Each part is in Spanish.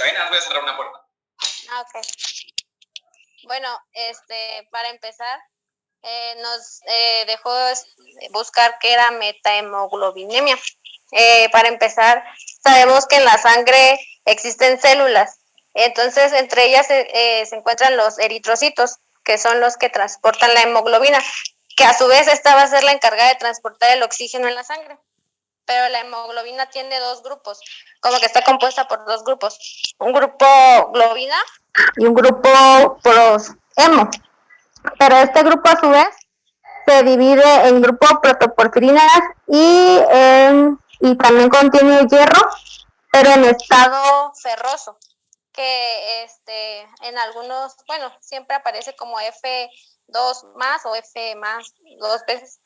Sabina, voy a cerrar una puerta. Ok. Bueno, para empezar, nos dejó buscar qué era metahemoglobinemia. Para empezar, sabemos que en la sangre existen células, entonces entre ellas se encuentran los eritrocitos, que son los que transportan la hemoglobina, que a su vez esta va a ser la encargada de transportar el oxígeno en la sangre. Pero la hemoglobina tiene dos grupos, como que está compuesta por dos grupos, un grupo globina y un grupo hemo. Pero este grupo a su vez se divide en grupos protoporfirinas y también contiene hierro, pero en estado ferroso, que en algunos, bueno, siempre aparece como F2 más o F más dos veces.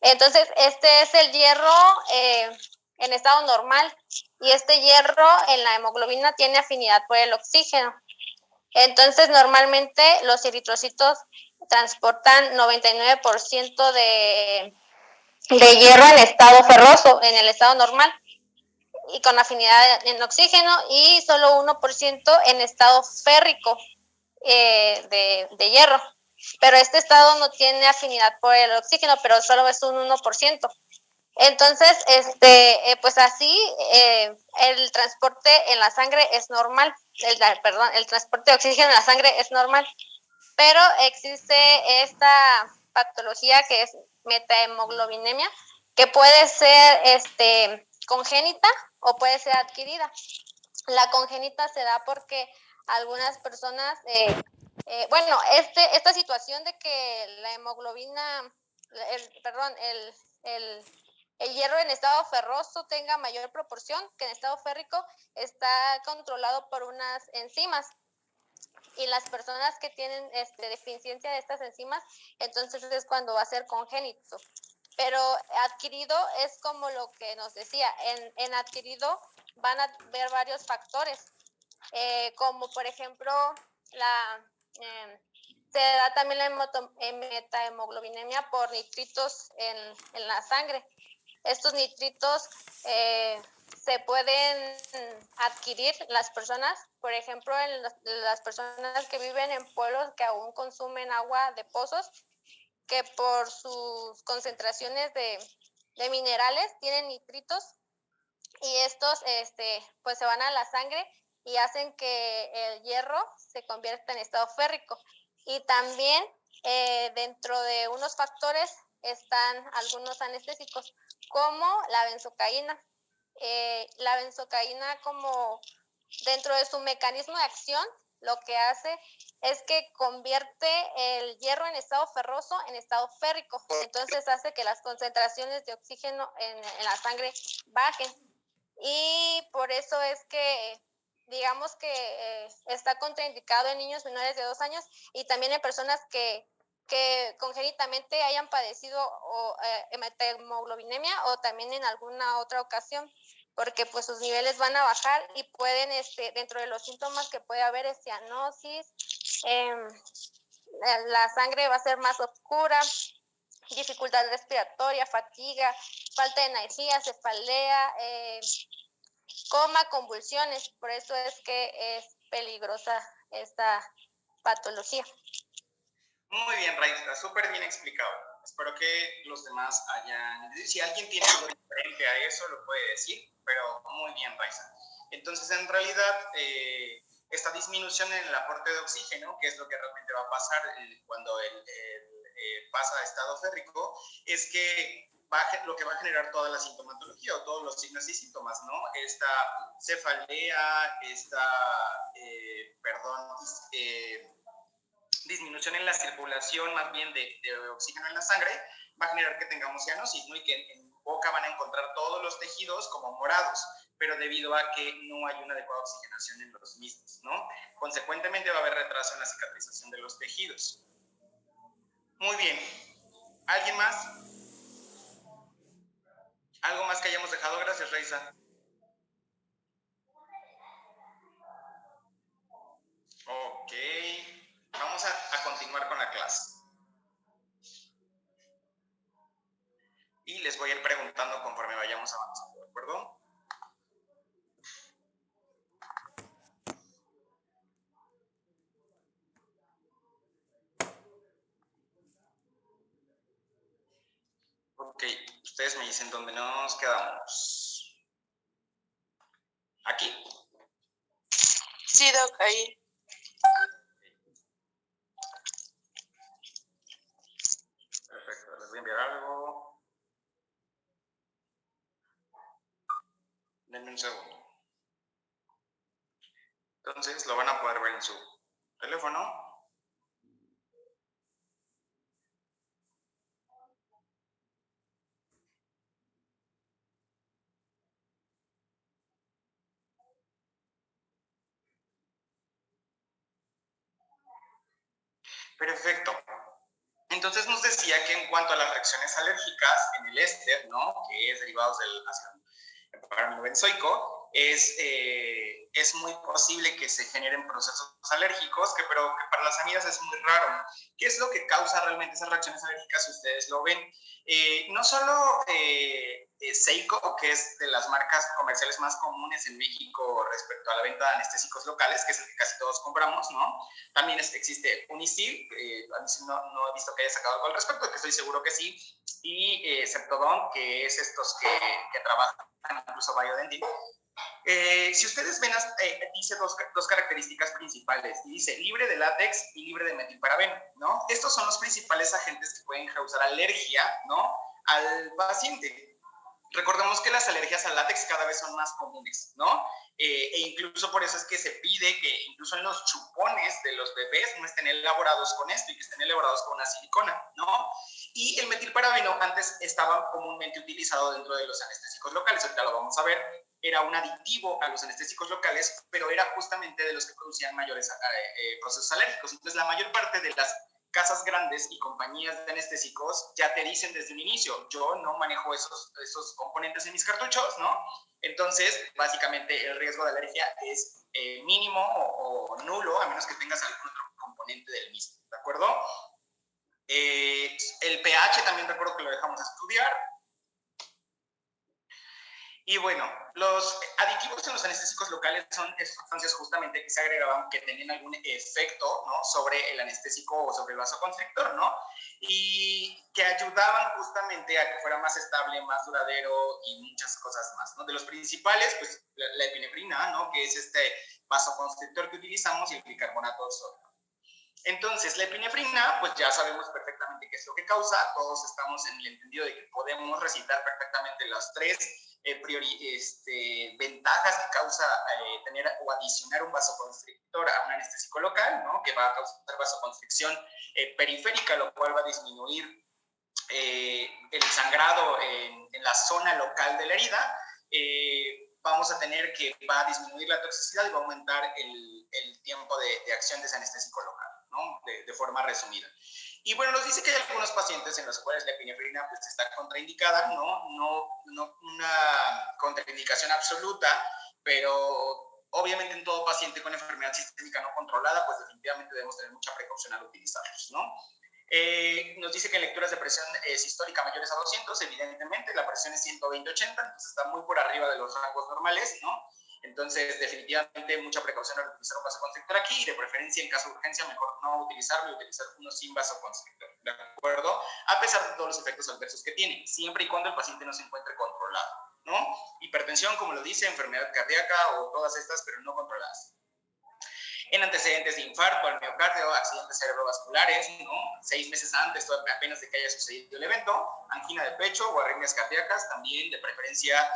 Entonces, este es el hierro en estado normal, y este hierro en la hemoglobina tiene afinidad por el oxígeno. Entonces, normalmente los eritrocitos transportan 99% de hierro en estado ferroso, en el estado normal, y con afinidad en oxígeno, y solo 1% en estado férrico de hierro. Pero este estado no tiene afinidad por el oxígeno, pero solo es un 1%. Entonces, pues así, el transporte en la sangre es normal, el transporte de oxígeno en la sangre es normal, pero existe esta patología que es metahemoglobinemia, que puede ser congénita o puede ser adquirida. La congénita se da porque algunas personas, esta situación de que la hemoglobina, el hierro en estado ferroso tenga mayor proporción que en estado férrico, está controlado por unas enzimas, y las personas que tienen deficiencia de estas enzimas, entonces es cuando va a ser congénito. Pero adquirido es como lo que nos decía, en adquirido van a ver varios factores, como por ejemplo se da también la metahemoglobinemia por nitritos en la sangre. Estos nitritos se pueden adquirir las personas, por ejemplo, en las personas que viven en pueblos que aún consumen agua de pozos, que por sus concentraciones de minerales tienen nitritos, y estos pues se van a la sangre y hacen que el hierro se convierta en estado férrico. Y también dentro de unos factores están algunos anestésicos, como la benzocaína. La benzocaína, como dentro de su mecanismo de acción, lo que hace es que convierte el hierro en estado ferroso en estado férrico. Entonces hace que las concentraciones de oxígeno en la sangre bajen. Y por eso es que digamos que está contraindicado en niños menores de 2 años, y también en personas que congénitamente hayan padecido metahemoglobinemia, o también en alguna otra ocasión, porque pues sus niveles van a bajar y pueden, dentro de los síntomas que puede haber, es cianosis, la sangre va a ser más oscura, dificultad respiratoria, fatiga, falta de energía, cefalea, coma, convulsiones. Por eso es que es peligrosa esta patología. Muy bien, Raiza, súper bien explicado. Espero que los demás hayan... Si alguien tiene algo diferente a eso, lo puede decir, pero muy bien, Raiza. Entonces, en realidad, esta disminución en el aporte de oxígeno, que es lo que realmente va a pasar cuando pasa a estado férrico, es que lo que va a generar toda la sintomatología o todos los signos y síntomas, ¿no? Esta cefalea, disminución en la circulación más bien de oxígeno en la sangre, va a generar que tengamos cianosis, ¿no? Y que en boca van a encontrar todos los tejidos como morados, pero debido a que no hay una adecuada oxigenación en los mismos, ¿no? Consecuentemente va a haber retraso en la cicatrización de los tejidos. Muy bien. ¿Alguien más? ¿Algo más que hayamos dejado? Gracias, Raiza. Ok. Vamos a continuar con la clase. Y les voy a ir preguntando conforme vayamos avanzando, ¿de acuerdo? Ok, ustedes me dicen dónde nos quedamos. ¿Aquí? Sí, Doc, ahí. Perfecto, les voy a enviar algo. Denme un segundo. Entonces lo van a poder ver en su teléfono. Perfecto. Entonces nos decía que en cuanto a las reacciones alérgicas en el éster, ¿no? Que es derivados del ácido paramilobenzoico, es muy posible que se generen procesos alérgicos, pero que para las amigas es muy raro. ¿Qué es lo que causa realmente esas reacciones alérgicas si ustedes lo ven? No solo Seiko, que es de las marcas comerciales más comunes en México respecto a la venta de anestésicos locales, que es el que casi todos compramos, ¿no? También existe Unisil, no he visto que haya sacado algo al respecto, que estoy seguro que sí, y Septodon, que es estos que trabajan incluso Biodentin. Si ustedes ven, dice dos características principales, y dice libre de látex y libre de metilparabeno, ¿no? Estos son los principales agentes que pueden causar alergia, ¿no?, al paciente. Recordemos que las alergias al látex cada vez son más comunes, ¿no? E incluso por eso es que se pide que incluso en los chupones de los bebés no estén elaborados con esto y que estén elaborados con una silicona, ¿no? Y el metilparabeno antes estaba comúnmente utilizado dentro de los anestésicos locales, ahorita lo vamos a ver, era un aditivo a los anestésicos locales, pero era justamente de los que producían mayores procesos alérgicos. Entonces, la mayor parte de las casas grandes y compañías de anestésicos ya te dicen desde un inicio, yo no manejo esos componentes en mis cartuchos, ¿no? Entonces, básicamente, el riesgo de alergia es mínimo o nulo, a menos que tengas algún otro componente del mismo, ¿de acuerdo? El pH también recuerdo que lo dejamos estudiar. Y bueno, los aditivos en los anestésicos locales son sustancias justamente que se agregaban que tenían algún efecto, ¿no?, sobre el anestésico o sobre el vasoconstrictor, ¿no? Y que ayudaban justamente a que fuera más estable, más duradero y muchas cosas más, ¿no? De los principales, pues la epinefrina, ¿no?, que es este vasoconstrictor que utilizamos, y el bicarbonato de sodio. Entonces, la epinefrina, pues ya sabemos perfectamente qué es lo que causa. Todos estamos en el entendido de que podemos recitar perfectamente las tres ventajas que causa tener o adicionar un vasoconstrictor a un anestésico local, ¿no?, que va a causar vasoconstricción periférica, lo cual va a disminuir el sangrado en la zona local de la herida. Vamos a tener que va a disminuir la toxicidad y va a aumentar el tiempo de acción de ese anestésico local, ¿no?, de forma resumida. Y bueno, nos dice que hay algunos pacientes en los cuales la epinefrina pues está contraindicada, no una contraindicación absoluta, pero obviamente en todo paciente con enfermedad sistémica no controlada, pues definitivamente debemos tener mucha precaución al utilizarlos, ¿no? Nos dice que en lecturas de presión sistólica mayores a 200, evidentemente la presión es 120-80, entonces está muy por arriba de los rangos normales, ¿no? Entonces, definitivamente, mucha precaución al utilizar un vasoconstrictor aquí, y de preferencia, en caso de urgencia, mejor no utilizarlo y utilizar uno sin vasoconstrictor, ¿de acuerdo? A pesar de todos los efectos adversos que tiene, siempre y cuando el paciente no se encuentre controlado, ¿no? Hipertensión, como lo dice, enfermedad cardíaca o todas estas, pero no controladas. En antecedentes de infarto al miocardio, accidentes cerebrovasculares, ¿no?, 6 meses antes, apenas de que haya sucedido el evento, angina de pecho o arritmias cardíacas, también de preferencia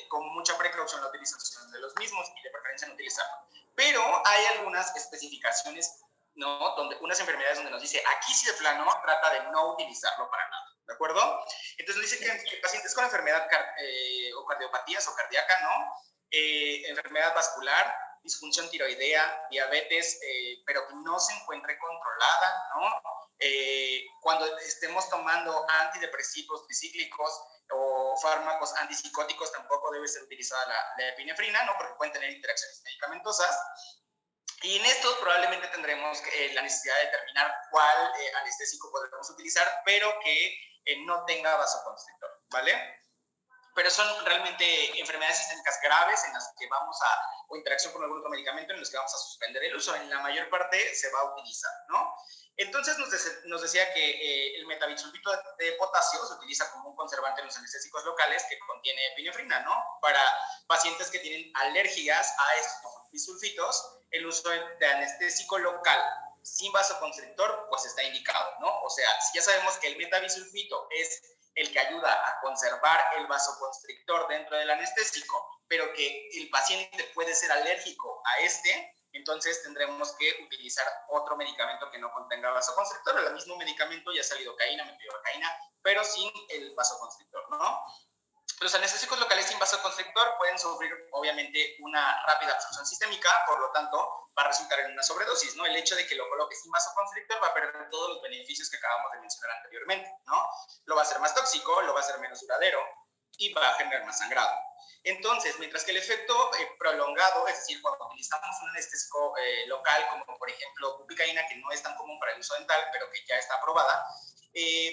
con mucha precaución la utilización de los mismos y de preferencia no utilizarlo. Pero hay algunas especificaciones, ¿no?, donde unas enfermedades donde nos dice, aquí sí de plano trata de no utilizarlo para nada, ¿de acuerdo? Entonces dice que pacientes con enfermedad o cardiopatías o cardíaca, ¿no?, enfermedad vascular, disfunción tiroidea, diabetes, pero que no se encuentre controlada, ¿no? Cuando estemos tomando antidepresivos tricíclicos o fármacos antipsicóticos, tampoco debe ser utilizada la epinefrina, ¿no?, porque pueden tener interacciones medicamentosas. Y en estos probablemente tendremos la necesidad de determinar cuál anestésico podemos utilizar, pero que no tenga vasoconstrictor, ¿vale? Pero son realmente enfermedades sistémicas graves en las que vamos o interacción con algún otro medicamento en los que vamos a suspender el uso. En la mayor parte se va a utilizar, ¿no? Entonces nos decía que el metabisulfito de potasio se utiliza como un conservante en los anestésicos locales que contiene epinefrina, ¿no? Para pacientes que tienen alergias a estos bisulfitos, el uso de anestésico local sin vasoconstrictor, pues está indicado, ¿no? O sea, si ya sabemos que el metabisulfito es el que ayuda a conservar el vasoconstrictor dentro del anestésico, pero que el paciente puede ser alérgico a este, entonces tendremos que utilizar otro medicamento que no contenga vasoconstrictor. El mismo medicamento, ya sea lidocaína, mepirocaína, pero sin el vasoconstrictor, ¿no? Los anestésicos locales sin vasoconstrictor pueden sufrir, obviamente, una rápida absorción sistémica, por lo tanto, va a resultar en una sobredosis, ¿no? El hecho de que lo coloque sin vasoconstrictor va a perder todos los beneficios que acabamos de mencionar anteriormente, ¿no? Lo va a hacer más tóxico, lo va a hacer menos duradero y va a generar más sangrado. Entonces, mientras que el efecto prolongado, es decir, cuando utilizamos un anestésico local, como por ejemplo bupicaína, que no es tan común para el uso dental, pero que ya está aprobada,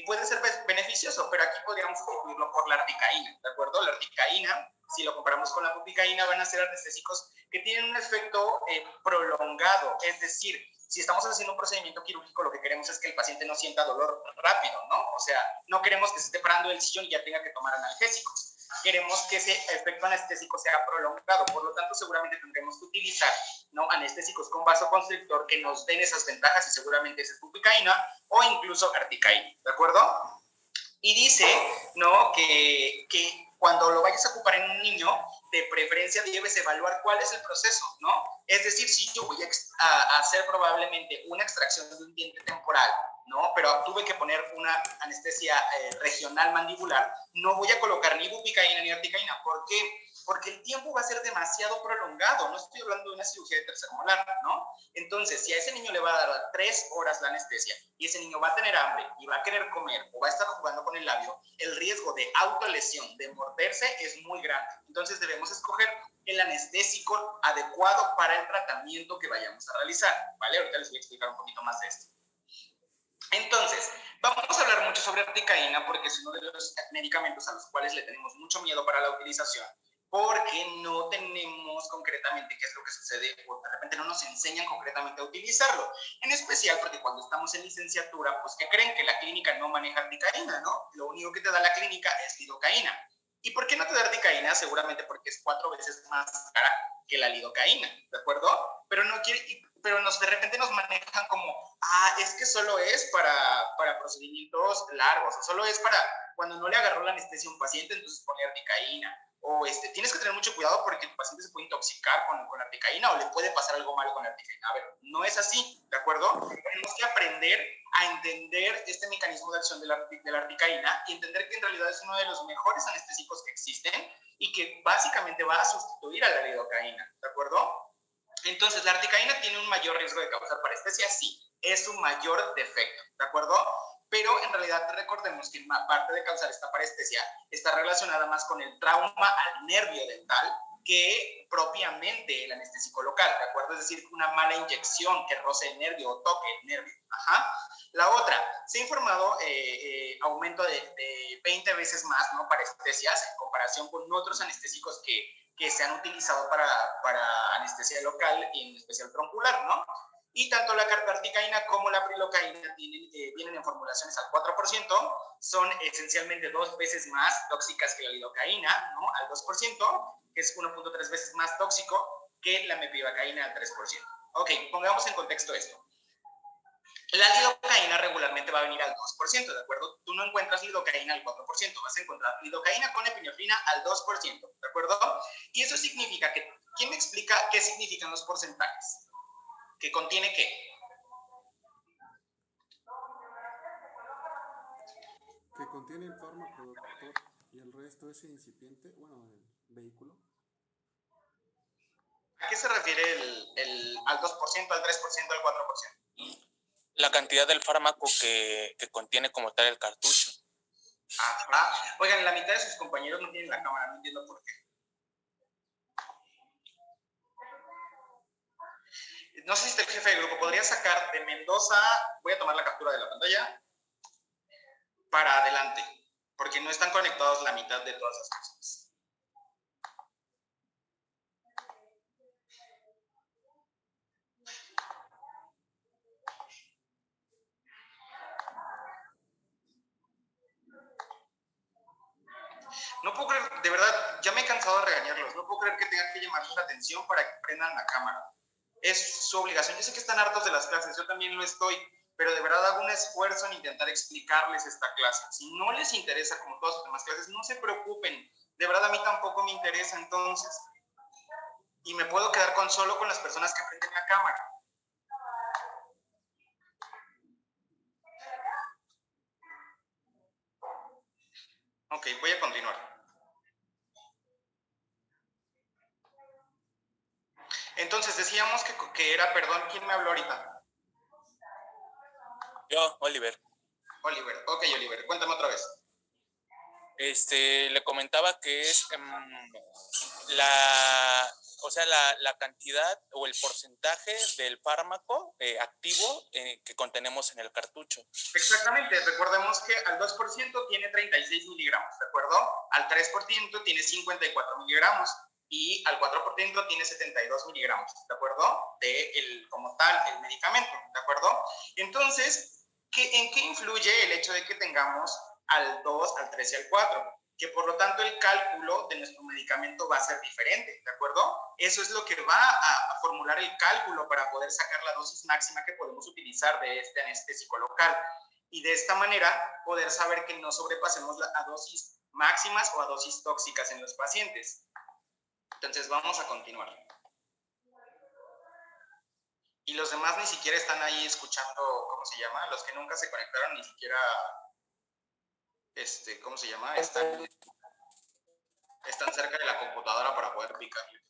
puede ser beneficioso, pero aquí podríamos concluirlo por la articaína, ¿de acuerdo? La articaína, si lo comparamos con la bupicaína, van a ser anestésicos que tienen un efecto prolongado, es decir, si estamos haciendo un procedimiento quirúrgico, lo que queremos es que el paciente no sienta dolor rápido, ¿no? O sea, no queremos que se esté parando del sillón y ya tenga que tomar analgésicos. Queremos que ese efecto anestésico sea prolongado, por lo tanto seguramente tendremos que utilizar, ¿no?, anestésicos con vasoconstrictor que nos den esas ventajas, y seguramente es bupicaína o incluso articaína, ¿de acuerdo? Y dice, ¿no?, que cuando lo vayas a ocupar en un niño, de preferencia debes evaluar cuál es el proceso, ¿no? Es decir, si yo voy a hacer probablemente una extracción de un diente temporal, ¿no?, pero tuve que poner una anestesia regional mandibular, no voy a colocar ni bupicaína ni articaína. ¿Por qué? Porque el tiempo va a ser demasiado prolongado. No estoy hablando de una cirugía de tercer molar, ¿no? Entonces, si a ese niño le va a dar 3 horas la anestesia y ese niño va a tener hambre y va a querer comer o va a estar jugando con el labio, el riesgo de autolesión, de morderse, es muy grande. Entonces, debemos escoger el anestésico adecuado para el tratamiento que vayamos a realizar, ¿vale? Ahorita les voy a explicar un poquito más de esto. Entonces, vamos a hablar mucho sobre articaína porque es uno de los medicamentos a los cuales le tenemos mucho miedo para la utilización, porque no tenemos concretamente qué es lo que sucede, o de repente no nos enseñan concretamente a utilizarlo. En especial porque cuando estamos en licenciatura, pues que creen que la clínica no maneja articaína, ¿no? Lo único que te da la clínica es lidocaína. ¿Y por qué no te da articaína? Seguramente porque es 4 veces más cara que la lidocaína, ¿de acuerdo? Pero no quiere, pero de repente nos manejan como, es que solo es para procedimientos largos, o solo es para cuando no le agarró la anestesia a un paciente, entonces pone articaína. O tienes que tener mucho cuidado porque el paciente se puede intoxicar con articaína o le puede pasar algo malo con articaína. A ver, no es así, ¿de acuerdo? Tenemos que aprender a entender este mecanismo de acción de la articaína y entender que en realidad es uno de los mejores anestésicos que existen y que básicamente va a sustituir a la lidocaína, ¿de acuerdo? Entonces, ¿la articaína tiene un mayor riesgo de causar parestesia? Sí, es su mayor defecto, ¿de acuerdo? Pero en realidad recordemos que parte de causar esta parestesia está relacionada más con el trauma al nervio dental que propiamente el anestésico local, ¿de acuerdo? Es decir, una mala inyección que roce el nervio o toque el nervio. Ajá. La otra, se ha informado aumento de 20 veces más, ¿no?, parestesias en comparación con otros anestésicos que se han utilizado para anestesia local y en especial troncular, ¿no? Y tanto la cartarticaína como la prilocaína vienen en formulaciones al 4%, son esencialmente 2 veces más tóxicas que la lidocaína, ¿no?, al 2%, que es 1.3 veces más tóxico que la mepivacaína al 3%. Ok, pongamos en contexto esto. La lidocaína regularmente va a venir al 2%, ¿de acuerdo? Tú no encuentras lidocaína al 4%, vas a encontrar lidocaína con epinefrina al 2%, ¿de acuerdo? Y eso significa que, ¿quién me explica qué significan los porcentajes? ¿Que contiene qué? Que contiene el fármaco, doctor, y el resto es incipiente, bueno, el vehículo. ¿A qué se refiere al 2%, al 3%, al 4%? La cantidad del fármaco que contiene como tal el cartucho. Ajá. Oigan, la mitad de sus compañeros no tienen la cámara, no entiendo por qué. No sé si está el jefe de grupo, podría sacar de Mendoza, voy a tomar la captura de la pantalla, para adelante, porque no están conectados la mitad de todas las personas. puedo creer, de verdad, ya me he cansado de regañarlos. No puedo creer que tengan que llamarles la atención para que prendan la cámara. Es su obligación. Yo sé que están hartos de las clases, yo también lo estoy, pero de verdad hago un esfuerzo en intentar explicarles esta clase. Si no les interesa como todas las demás clases, no se preocupen. De verdad a mí tampoco me interesa entonces. Y me puedo quedar solo con las personas que prenden la cámara. Ok, voy a continuar. Entonces decíamos que era, perdón, ¿quién me habló ahorita? Yo, Oliver. Oliver. Ok, Oliver, cuéntame otra vez. Le comentaba que es la cantidad o el porcentaje del fármaco activo que contenemos en el cartucho. Exactamente, recordemos que al 2% tiene 36 miligramos, ¿de acuerdo? Al 3% tiene 54 miligramos y al 4% tiene 72 miligramos, ¿de acuerdo? Como tal, el medicamento, ¿de acuerdo? Entonces, ¿en qué influye el hecho de que tengamos al 2, al 3 y al 4? Que por lo tanto el cálculo de nuestro medicamento va a ser diferente, ¿de acuerdo? Eso es lo que va a formular el cálculo para poder sacar la dosis máxima que podemos utilizar de este anestésico local. Y de esta manera poder saber que no sobrepasemos a dosis máximas o a dosis tóxicas en los pacientes. Entonces vamos a continuar. Y los demás ni siquiera están ahí escuchando, ¿cómo se llama? Los que nunca se conectaron ni siquiera, ¿cómo se llama? Están cerca de la computadora para poder picarle.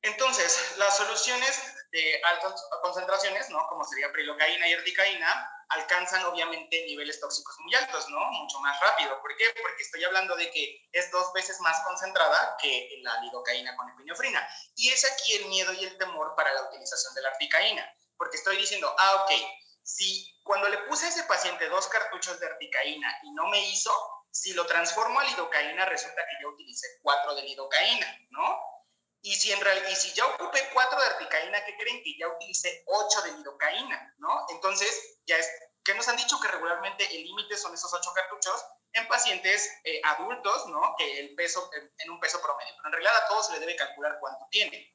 Entonces, las soluciones de altas concentraciones, ¿no? Como sería prilocaína y erticaína, alcanzan obviamente niveles tóxicos muy altos, ¿no? Mucho más rápido. ¿Por qué? Porque estoy hablando de que es 2 veces más concentrada que la lidocaína con epinefrina. Y es aquí el miedo y el temor para la utilización de la erticaína. Porque estoy diciendo, ok, si cuando le puse a ese paciente 2 cartuchos de erticaína y no me hizo, si lo transformo a lidocaína, resulta que yo utilicé 4 de lidocaína, ¿no? Y si ya ocupé 4 de erticaína, ¿qué creen? Que ya utilicé 8 de lidocaína, ¿no? Entonces, ¿qué nos han dicho? Que regularmente el límite son esos 8 cartuchos en pacientes adultos, ¿no? Que en un peso promedio. Pero en realidad a todos se le debe calcular cuánto tiene.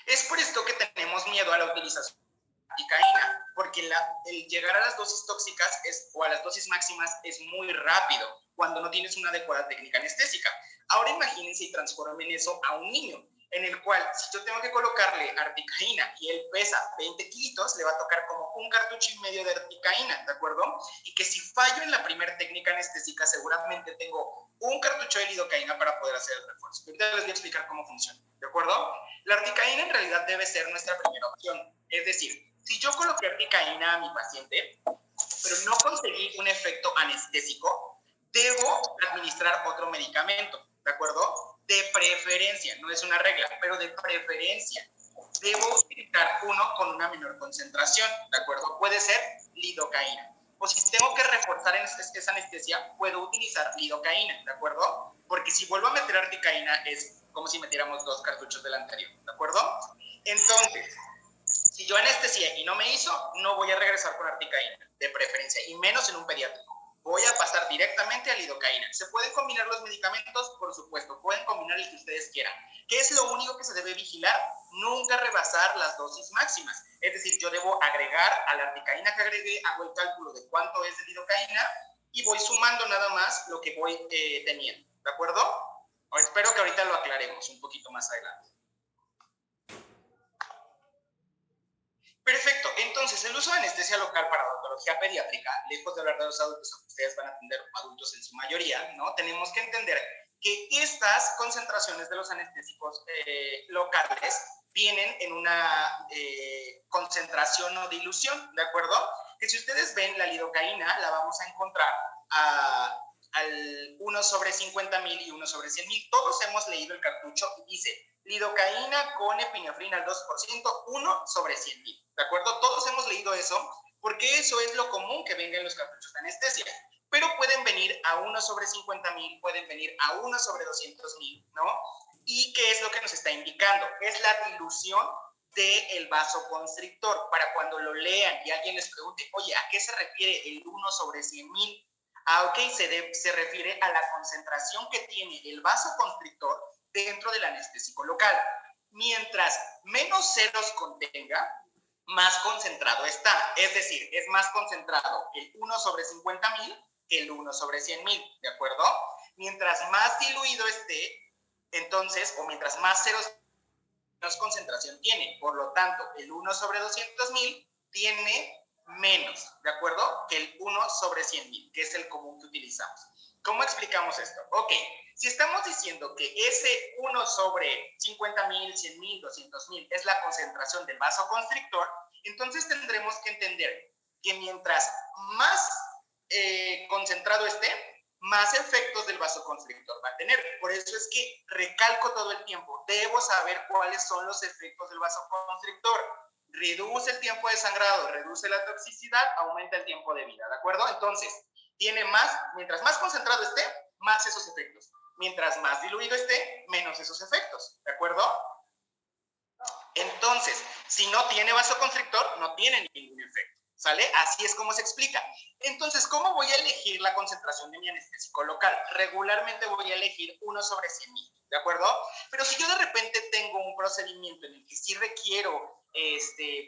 Es por esto que tenemos miedo a la utilización de erticaína, porque el llegar a las dosis tóxicas o a las dosis máximas es muy rápido cuando no tienes una adecuada técnica anestésica. Ahora imagínense y transformen eso a un niño, en el cual si yo tengo que colocarle erticaína y él pesa 20 kilitos, le va a tocar como 1,5 cartucho de erticaína, ¿de acuerdo? Y que si fallo en la primera técnica anestésica, seguramente tengo 1 cartucho de lidocaína para poder hacer el refuerzo. Ahorita les voy a explicar cómo funciona, ¿de acuerdo? La erticaína en realidad debe ser nuestra primera opción. Es decir, si yo coloqué erticaína a mi paciente, pero no conseguí un efecto anestésico, debo administrar otro medicamento, ¿de acuerdo? De preferencia, no es una regla, pero de preferencia. Debo utilizar uno con una menor concentración, ¿de acuerdo? Puede ser lidocaína. O si tengo que reforzar esa anestesia, puedo utilizar lidocaína, ¿de acuerdo? Porque si vuelvo a meter erticaína es como si metiéramos 2 cartuchos del anterior, ¿de acuerdo? Entonces, si yo anestesié y no me hizo, no voy a regresar con erticaína, de preferencia, y menos en un pediátrico. Voy a pasar directamente a lidocaína. ¿Se pueden combinar los medicamentos? Por supuesto, pueden combinar el que ustedes quieran. ¿Qué es lo único que se debe vigilar? Nunca rebasar las dosis máximas. Es decir, yo debo agregar a la erticaína que agregué, hago el cálculo de cuánto es de lidocaína y voy sumando nada más lo que voy teniendo. ¿De acuerdo? Espero que ahorita lo aclaremos un poquito más adelante. Perfecto, entonces el uso de anestesia local para odontología pediátrica, lejos de hablar de los adultos, aunque ustedes van a atender adultos en su mayoría, ¿no? Tenemos que entender que estas concentraciones de los anestésicos locales vienen en una concentración o dilución, ¿de acuerdo? Que si ustedes ven la lidocaína, la vamos a encontrar al 1 sobre 50,000 y 1 sobre 100,000. Todos hemos leído el cartucho y dice lidocaína con epinefrina al 2%, 1 sobre 100,000. ¿De acuerdo? Todos hemos leído eso porque eso es lo común que venga en los cartuchos de anestesia. Pero pueden venir a 1 sobre 50,000, pueden venir a 1 sobre 200,000, ¿no? ¿Y qué es lo que nos está indicando? Es la dilución del vasoconstrictor. Para cuando lo lean y alguien les pregunte, oye, ¿a qué se refiere el 1 sobre 100,000? Ok, se refiere a la concentración que tiene el vasoconstrictor dentro del anestésico local. Mientras menos ceros contenga, más concentrado está. Es decir, es más concentrado el 1 sobre 50,000 que el 1 sobre 100,000, ¿de acuerdo? Mientras más diluido esté, entonces, o mientras más ceros, menos concentración tiene. Por lo tanto, el 1 sobre 200,000 tiene menos, ¿de acuerdo? Que el 1 sobre 100,000, que es el común que utilizamos. ¿Cómo explicamos esto? Ok, si estamos diciendo que ese 1 sobre 50,000, 100,000, 200,000 es la concentración del vasoconstrictor, entonces tendremos que entender que mientras más concentrado esté, más efectos del vasoconstrictor va a tener. Por eso es que recalco todo el tiempo, debo saber cuáles son los efectos del vasoconstrictor. Reduce el tiempo de sangrado, reduce la toxicidad, aumenta el tiempo de vida, ¿de acuerdo? Entonces, tiene más, mientras más concentrado esté, más esos efectos. Mientras más diluido esté, menos esos efectos, ¿de acuerdo? Entonces, si no tiene vasoconstrictor, no tiene ningún efecto, ¿sale? Así es como se explica. Entonces, ¿cómo voy a elegir la concentración de mi anestésico local? Regularmente voy a elegir 1 sobre 100,000, ¿de acuerdo? Pero si yo de repente tengo un procedimiento en el que sí requiero,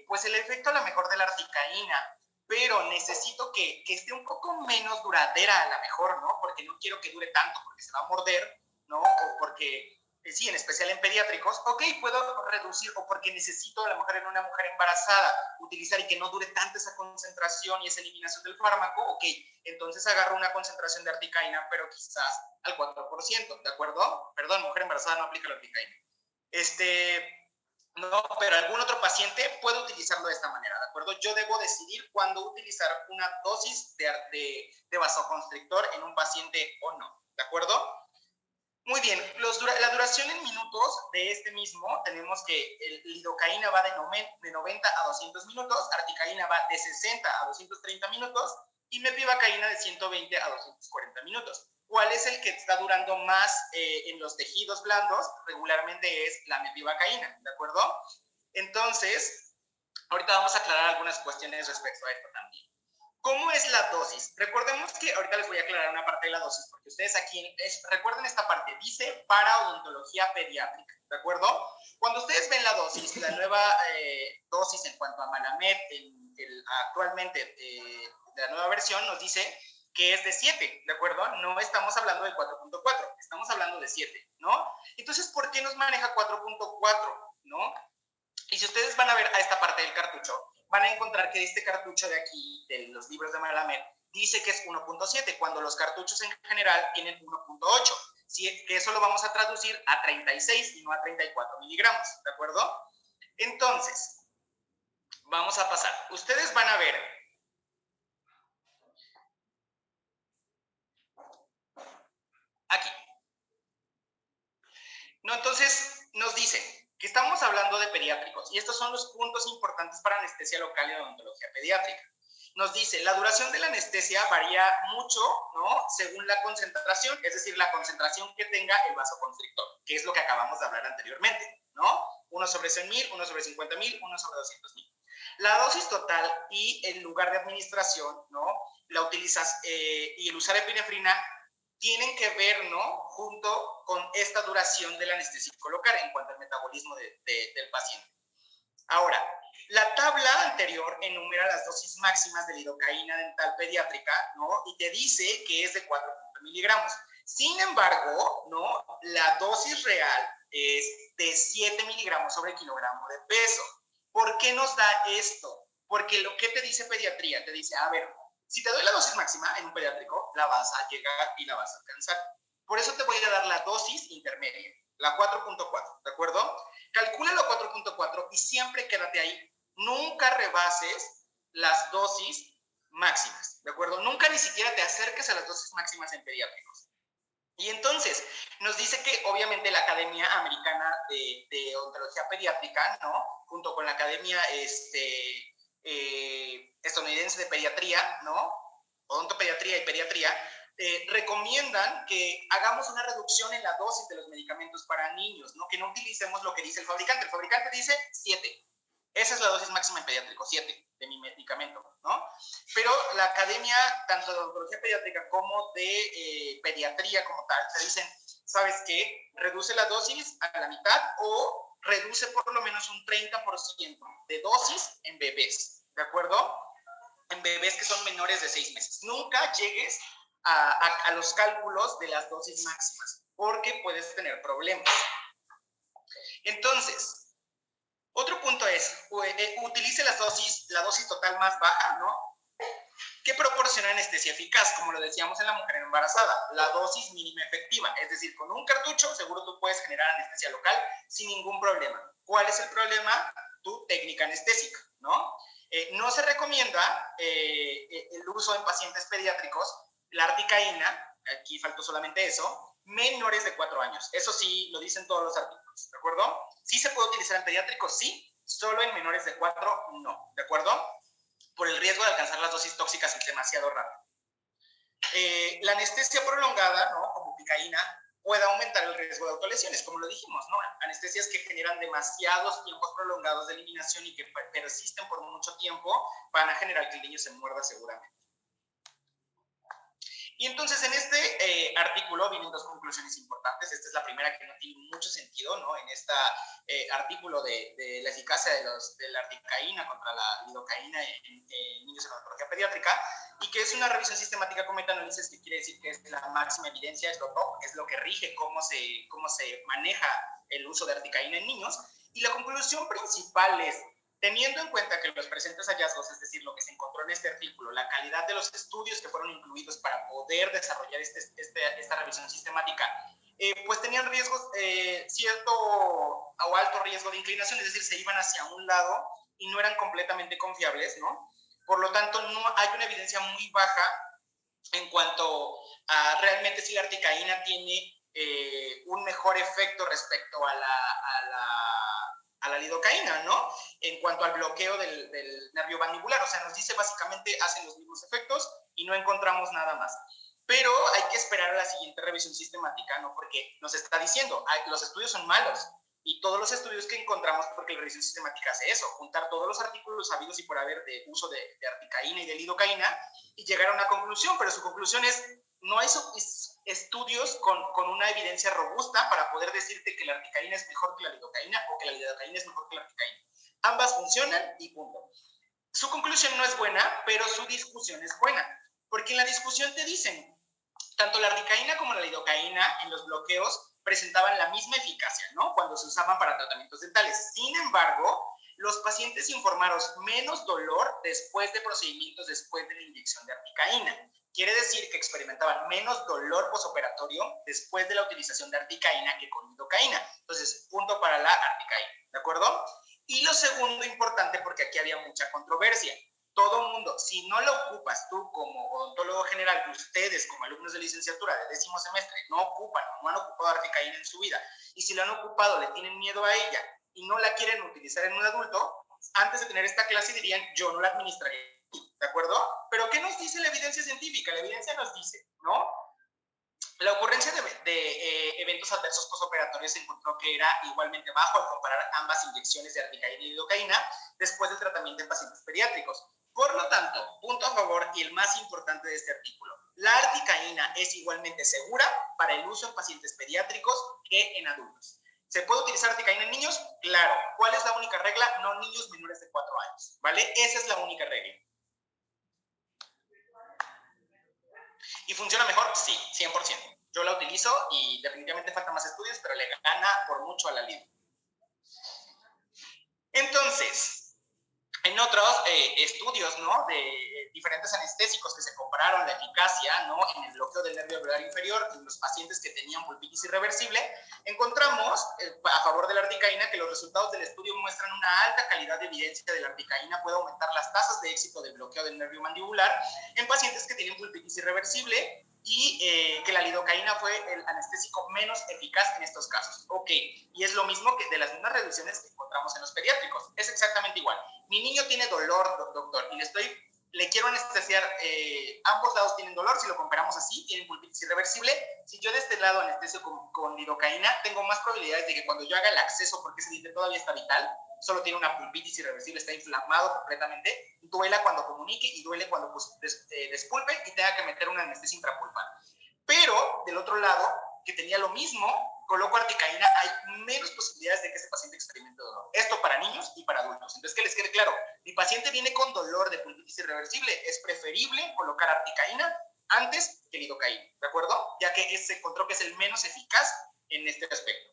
pues el efecto a lo mejor de la articaína, pero necesito que esté un poco menos duradera a lo mejor, ¿no? Porque no quiero que dure tanto, porque se va a morder, ¿no? O porque sí, en especial en pediátricos, ok, puedo reducir, o porque necesito a lo mejor en una mujer embarazada utilizar y que no dure tanto esa concentración y esa eliminación del fármaco, ok, entonces agarro una concentración de articaína, pero quizás al 4%, ¿de acuerdo? Perdón, mujer embarazada no aplica la articaína. No, pero algún otro paciente puede utilizarlo de esta manera, ¿de acuerdo? Yo debo decidir cuándo utilizar una dosis de vasoconstrictor en un paciente o no, ¿de acuerdo? Muy bien, la duración en minutos de este mismo, tenemos que el lidocaína va de 90 a 200 minutos, articaína va de 60 a 230 minutos y mepivacaína de 120 a 240 minutos. ¿Cuál es el que está durando más en los tejidos blandos? Regularmente es la mepivacaína, ¿de acuerdo? Entonces, ahorita vamos a aclarar algunas cuestiones respecto a esto también. ¿Cómo es la dosis? Recordemos que ahorita les voy a aclarar una parte de la dosis, porque ustedes aquí, recuerden esta parte, dice para odontología pediátrica, ¿de acuerdo? Cuando ustedes ven la dosis, la nueva dosis en cuanto a Malamed, actualmente de la nueva versión, nos dice que es de 7, ¿de acuerdo? No estamos hablando de 4.4, estamos hablando de 7, ¿no? Entonces, ¿por qué nos maneja 4.4, no? Y si ustedes van a ver a esta parte del cartucho, van a encontrar que este cartucho de aquí, de los libros de Malamed, dice que es 1.7, cuando los cartuchos en general tienen 1.8. Si, que eso lo vamos a traducir a 36 y no a 34 miligramos, ¿de acuerdo? Entonces, vamos a pasar. Ustedes van a ver aquí. No, entonces nos dice que estamos hablando de pediátricos y estos son los puntos importantes para anestesia local y odontología pediátrica. Nos dice, la duración de la anestesia varía mucho, ¿no? Según la concentración, es decir, la concentración que tenga el vasoconstrictor, que es lo que acabamos de hablar anteriormente, ¿no? 1 sobre 100,000, 1 sobre 50,000, 1 sobre 200,000. La dosis total y el lugar de administración, ¿no? La utilizas y el usar epinefrina tienen que ver, ¿no? Junto con esta duración del anestésico local en cuanto al metabolismo del paciente. Ahora, la tabla anterior enumera las dosis máximas de lidocaína dental pediátrica, ¿no? Y te dice que es de 4 miligramos. Sin embargo, ¿no? La dosis real es de 7 miligramos sobre kilogramo de peso. ¿Por qué nos da esto? Porque lo que te dice pediatría, te dice, a ver, si te doy la dosis máxima en un pediátrico, la vas a llegar y la vas a alcanzar. Por eso te voy a dar la dosis intermedia, la 4.4, ¿de acuerdo? Calcula la 4.4 y siempre quédate ahí. Nunca rebases las dosis máximas, ¿de acuerdo? Nunca ni siquiera te acerques a las dosis máximas en pediátricos. Y entonces nos dice que obviamente la Academia Americana de Odontología Pediátrica, ¿no? Junto con la Academia estadounidense de Pediatría, ¿no? Odontopediatría y Pediatría, recomiendan que hagamos una reducción en la dosis de los medicamentos para niños, ¿no? Que no utilicemos lo que dice el fabricante. El fabricante dice 7. Esa es la dosis máxima en pediátrico, 7 de mi medicamento, ¿no? Pero la academia, tanto de odontología pediátrica como de pediatría como tal, te dicen, ¿sabes qué? Reduce la dosis a la mitad o reduce por lo menos un 30% de dosis en bebés, ¿de acuerdo? En bebés que son menores de 6 meses. Nunca llegues a los cálculos de las dosis máximas, porque puedes tener problemas. Entonces, otro punto es, utilice la dosis total más baja, ¿no? Que proporciona anestesia eficaz, como lo decíamos en la mujer embarazada, la dosis mínima efectiva, es decir, con un cartucho seguro tú puedes generar anestesia local sin ningún problema. ¿Cuál es el problema? Tu técnica anestésica, ¿no? No se recomienda el uso en pacientes pediátricos, la articaína, aquí faltó solamente eso, menores de 4 años. Eso sí, lo dicen todos los artículos, ¿de acuerdo? Sí se puede utilizar en pediátricos, sí, solo en menores de 4 no, ¿de acuerdo? Por el riesgo de alcanzar las dosis tóxicas demasiado rápido. La anestesia prolongada, ¿no? Como picaína, puede aumentar el riesgo de autolesiones, como lo dijimos, ¿no? Anestesias que generan demasiados tiempos prolongados de eliminación y que persisten por mucho tiempo van a generar que el niño se muerda seguramente. Y entonces en este artículo vienen dos conclusiones importantes. Esta es la primera, que no tiene mucho sentido, ¿no? En este artículo de la eficacia de la articaína contra la lidocaína en niños en odontología pediátrica, y que es una revisión sistemática con metaanálisis, que quiere decir que es la máxima evidencia, es lo top, es lo que rige cómo se maneja el uso de articaína en niños. Y la conclusión principal es: teniendo en cuenta que los presentes hallazgos, es decir, lo que se encontró en este artículo, la calidad de los estudios que fueron incluidos para poder desarrollar esta revisión sistemática, pues tenían riesgos, cierto o alto riesgo de inclinación, es decir, se iban hacia un lado y no eran completamente confiables, ¿no? Por lo tanto, no hay una evidencia muy baja en cuanto a realmente si la articaína tiene un mejor efecto respecto a la lidocaína, ¿no? En cuanto al bloqueo del nervio mandibular. O sea, nos dice básicamente hacen los mismos efectos y no encontramos nada más. Pero hay que esperar a la siguiente revisión sistemática, ¿no? Porque nos está diciendo, los estudios son malos. Y todos los estudios que encontramos, porque la revisión sistemática hace eso, juntar todos los artículos habidos y por haber de uso de articaína y de lidocaína y llegar a una conclusión, pero su conclusión es: no hay estudios con una evidencia robusta para poder decirte que la articaína es mejor que la lidocaína o que la lidocaína es mejor que la articaína. Ambas funcionan y punto. Su conclusión no es buena, pero su discusión es buena, porque en la discusión te dicen, tanto la articaína como la lidocaína en los bloqueos presentaban la misma eficacia, ¿no? Cuando se usaban para tratamientos dentales. Sin embargo, los pacientes informaron menos dolor después de procedimientos después de la inyección de articaína. Quiere decir que experimentaban menos dolor posoperatorio después de la utilización de articaína que con lidocaína. Entonces, punto para la articaína, ¿de acuerdo? Y lo segundo importante, porque aquí había mucha controversia: todo mundo, si no lo ocupas tú como odontólogo general, ustedes como alumnos de licenciatura de 10º semestre no ocupan, no han ocupado articaína en su vida, y si lo han ocupado le tienen miedo a ella y no la quieren utilizar en un adulto, antes de tener esta clase dirían: yo no la administraría, ¿de acuerdo? Pero ¿qué nos dice la evidencia científica? La evidencia nos dice, ¿no? La ocurrencia de eventos adversos postoperatorios se encontró que era igualmente bajo al comparar ambas inyecciones de articaína y lidocaína después del tratamiento en pacientes pediátricos. Por lo tanto, punto a favor y el más importante de este artículo: la articaína es igualmente segura para el uso en pacientes pediátricos que en adultos. ¿Se puede utilizar articaína en niños? Claro. ¿Cuál es la única regla? No niños menores de 4 años, ¿vale? Esa es la única regla. ¿Y funciona mejor? Sí, 100%. Yo la utilizo y definitivamente faltan más estudios, pero le gana por mucho a la lido. Entonces, en otros estudios, ¿no? De diferentes anestésicos que se compararon la eficacia, ¿no? En el bloqueo del nervio alveolar inferior en los pacientes que tenían pulpitis irreversible, encontramos a favor de la articaína que los resultados del estudio muestran una alta calidad de evidencia de la articaína puede aumentar las tasas de éxito del bloqueo del nervio mandibular en pacientes que tienen pulpitis irreversible, y que la lidocaína fue el anestésico menos eficaz en estos casos. Ok, y es lo mismo que de las mismas reducciones que encontramos en los pediátricos. Es exactamente igual. Mi niño tiene dolor, doctor, y le quiero anestesiar, ambos lados tienen dolor, si lo comparamos así, tienen pulpitis irreversible. Si yo de este lado anestesio con lidocaína, tengo más probabilidades de que cuando yo haga el acceso, porque ese diente todavía está vital, solo tiene una pulpitis irreversible, está inflamado completamente, duela cuando comunique y duele cuando pues, despulpe y tenga que meter una anestesia intrapulpar. Pero, del otro lado, que tenía lo mismo, coloco articaína, hay menos posibilidades de que ese paciente experimente dolor. Esto para niños y para adultos. Entonces, que les quede claro, mi paciente viene con dolor de pulpitis irreversible, es preferible colocar articaína antes que lidocaína, ¿de acuerdo? Ya que se encontró que es el menos eficaz en este aspecto.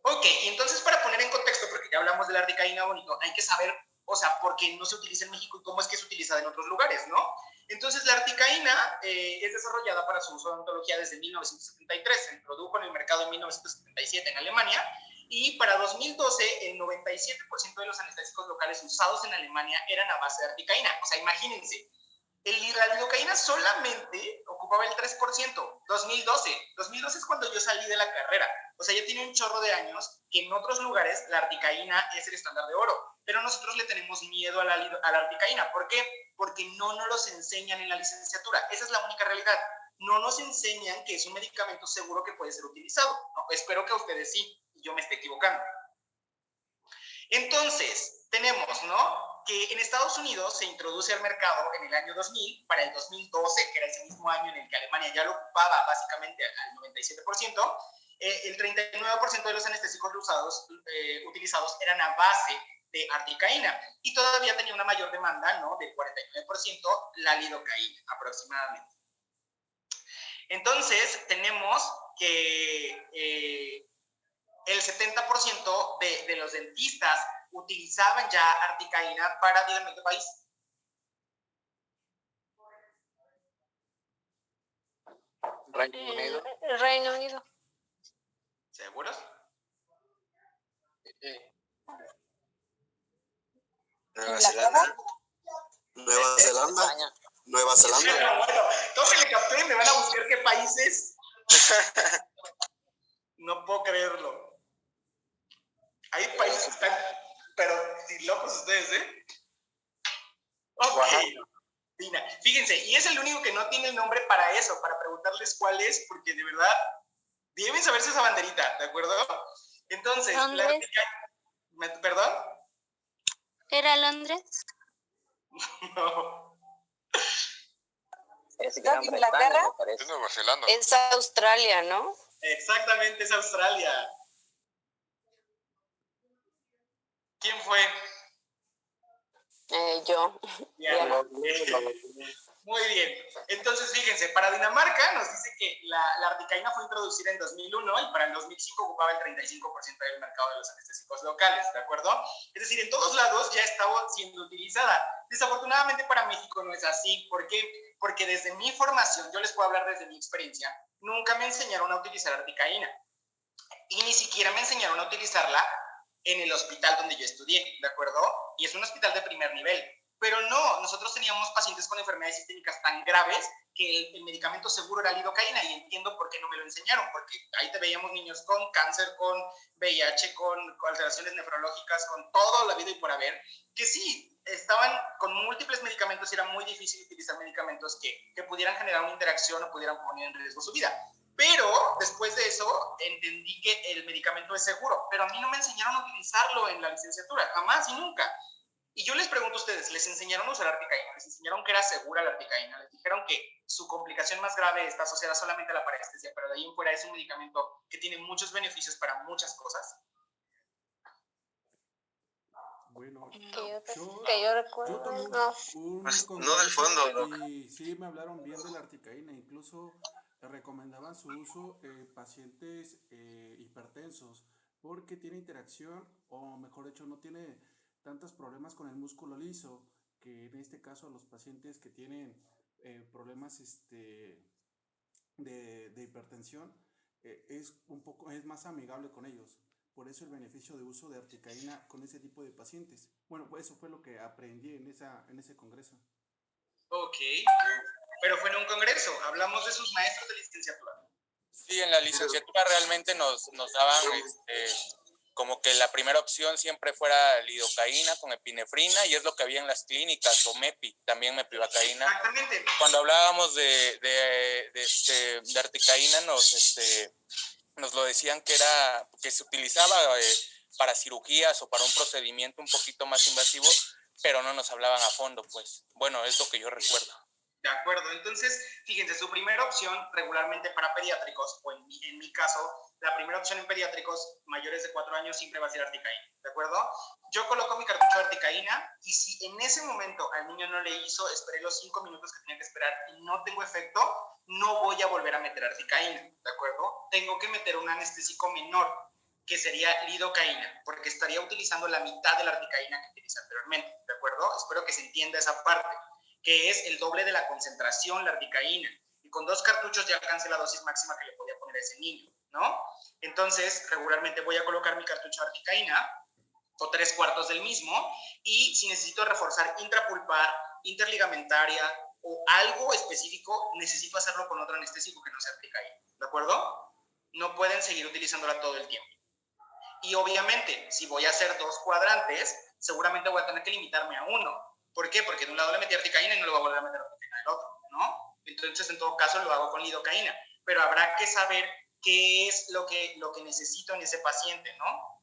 Ok, entonces para poner en contexto, porque ya hablamos de la articaína bonito, hay que saber, o sea, por qué no se utiliza en México y cómo es que es utilizada en otros lugares, ¿no? Entonces la articaína es desarrollada para su uso en odontología desde 1973, se introdujo en el mercado en 1977 en Alemania y para 2012 el 97% de los anestésicos locales usados en Alemania eran a base de articaína. O sea, imagínense, la lidocaína solamente ocupaba el 3%, 2012 es cuando yo salí de la carrera, o sea, ya tiene un chorro de años que en otros lugares la articaína es el estándar de oro, pero nosotros le tenemos miedo a la articaína, ¿por qué? Porque no nos los enseñan en la licenciatura, esa es la única realidad, no nos enseñan que es un medicamento seguro que puede ser utilizado, ¿no? Espero que a ustedes sí, y yo me esté equivocando. Entonces, tenemos, ¿no?, que en Estados Unidos se introduce al mercado en el año 2000, para el 2012, que era ese mismo año en el que Alemania ya lo ocupaba básicamente al 97%, el 39% de los anestésicos utilizados eran a base de articaína y todavía tenía una mayor demanda, ¿no?, del 49% la lidocaína aproximadamente. Entonces, tenemos que el 70% de los dentistas utilizaban ya articaína para, díganme qué país. Reino Unido. Reino Unido. ¿Seguros? Nueva Zelanda. Nueva Zelanda. España. Nueva Zelanda. Bueno, tómenle café, me van a buscar qué países. No puedo creerlo. Hay países que están, pero si locos ustedes, ¿eh? Ok. Dina, fíjense, y es el único que no tiene el nombre para eso, para preguntarles cuál es, porque de verdad deben saberse esa banderita, ¿de acuerdo? Entonces, la articaína, ¿perdón? ¿Era Londres? No. Es Gran Inglaterra. me parece. Es Nueva Zelanda. Es Australia, ¿no? Exactamente, es Australia. ¿Quién fue? Yo. Diana. Muy bien. Entonces, fíjense, para Dinamarca nos dice que la articaína fue introducida en 2001 y para el 2005 ocupaba el 35% del mercado de los anestésicos locales, ¿de acuerdo? Es decir, en todos lados ya estaba siendo utilizada. Desafortunadamente para México no es así. ¿Por qué? Porque desde mi formación, yo les puedo hablar desde mi experiencia, nunca me enseñaron a utilizar articaína. Y ni siquiera me enseñaron a utilizarla en el hospital donde yo estudié, ¿de acuerdo? Y es un hospital de primer nivel. Pero no, nosotros teníamos pacientes con enfermedades sistémicas tan graves que el medicamento seguro era lidocaína y entiendo por qué no me lo enseñaron, porque ahí te veíamos niños con cáncer, con VIH, con alteraciones nefrológicas, con todo la vida y por haber, que sí, estaban con múltiples medicamentos y era muy difícil utilizar medicamentos que pudieran generar una interacción o pudieran poner en riesgo su vida. Pero después de eso entendí que el medicamento es seguro, pero a mí no me enseñaron a utilizarlo en la licenciatura, jamás y nunca. Y yo les pregunto a ustedes, ¿les enseñaron a usar articaína? ¿Les enseñaron que era segura la articaína? ¿Les dijeron que su complicación más grave está asociada solamente a la parestesia, pero de ahí en fuera es un medicamento que tiene muchos beneficios para muchas cosas? Bueno, Que yo recuerdo, tomé no. un Pues, no congreso del fondo, Doc. y sí me hablaron bien de la articaína, incluso recomendaban su uso en pacientes hipertensos porque tiene interacción, o mejor dicho, no tiene tantos problemas con el músculo liso, que en este caso los pacientes que tienen problemas de hipertensión es más amigable con ellos. Por eso el beneficio de uso de articaína con ese tipo de pacientes. Bueno, pues eso fue lo que aprendí en ese congreso. Ok, pero fue en un congreso, hablamos de sus maestros de licenciatura. Sí, en la licenciatura realmente nos daban como que la primera opción siempre fuera lidocaína con epinefrina, y es lo que había en las clínicas, o MEPI, también mepivacaína. Exactamente. Cuando hablábamos de articaína nos lo decían que se utilizaba para cirugías o para un procedimiento un poquito más invasivo, pero no nos hablaban a fondo, pues. Bueno, es lo que yo recuerdo. De acuerdo, entonces, fíjense, su primera opción regularmente para pediátricos, o en mi caso, la primera opción en pediátricos mayores de 4 años siempre va a ser articaína, ¿de acuerdo? Yo coloco mi cartucho de articaína y si en ese momento al niño no le hizo, esperé los 5 minutos que tenía que esperar y no tengo efecto, no voy a volver a meter articaína, ¿de acuerdo? Tengo que meter un anestésico menor, que sería lidocaína, porque estaría utilizando la mitad de la articaína que utilicé anteriormente, ¿de acuerdo? Espero que se entienda esa parte, que es el doble de la concentración, la articaína. Y con 2 cartuchos ya alcancé la dosis máxima que le podía poner a ese niño, ¿no? Entonces, regularmente voy a colocar mi cartucho de articaína, o 3/4 del mismo, y si necesito reforzar intrapulpar, interligamentaria, o algo específico, necesito hacerlo con otro anestésico que no sea articaína, ¿de acuerdo? No pueden seguir utilizándola todo el tiempo. Y obviamente, si voy a hacer 2 cuadrantes, seguramente voy a tener que limitarme a uno. ¿Por qué? Porque de un lado le metí articaína y no lo voy a volver a meter articaína del otro, ¿no? Entonces, en todo caso, lo hago con lidocaína. Pero habrá que saber qué es lo que necesito en ese paciente, ¿no?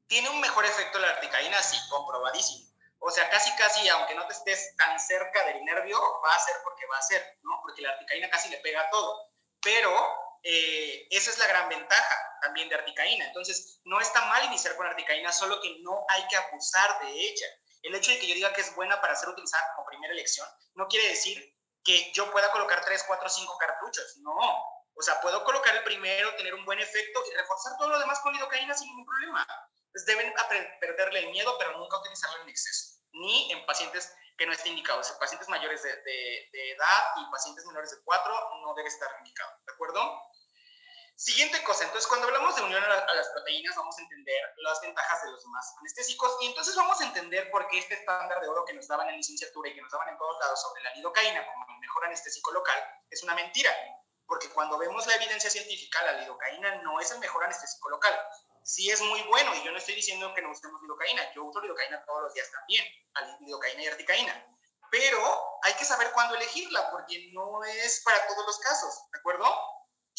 ¿Tiene un mejor efecto la articaína? Sí, comprobadísimo. O sea, casi, aunque no te estés tan cerca del nervio, va a ser porque va a ser, ¿no? Porque la articaína casi le pega a todo. Pero esa es la gran ventaja también de articaína. Entonces, no está mal iniciar con articaína, solo que no hay que abusar de ella. El hecho de que yo diga que es buena para ser utilizada como primera elección, no quiere decir que yo pueda colocar 3, 4, 5 cartuchos. No. O sea, puedo colocar el primero, tener un buen efecto y reforzar todo lo demás con lidocaína sin ningún problema. Pues deben perderle el miedo, pero nunca utilizarlo en exceso, ni en pacientes que no esté indicado. O sea, pacientes mayores de edad y pacientes menores de 4 no debe estar indicado, ¿de acuerdo? Siguiente cosa, entonces cuando hablamos de unión a las proteínas vamos a entender las ventajas de los demás anestésicos y entonces vamos a entender por qué este estándar de oro que nos daban en licenciatura y que nos daban en todos lados sobre la lidocaína como el mejor anestésico local es una mentira, porque cuando vemos la evidencia científica la lidocaína no es el mejor anestésico local. Sí es muy bueno y yo no estoy diciendo que no usemos lidocaína, yo uso lidocaína todos los días también, lidocaína y articaína, pero hay que saber cuándo elegirla porque no es para todos los casos, ¿de acuerdo?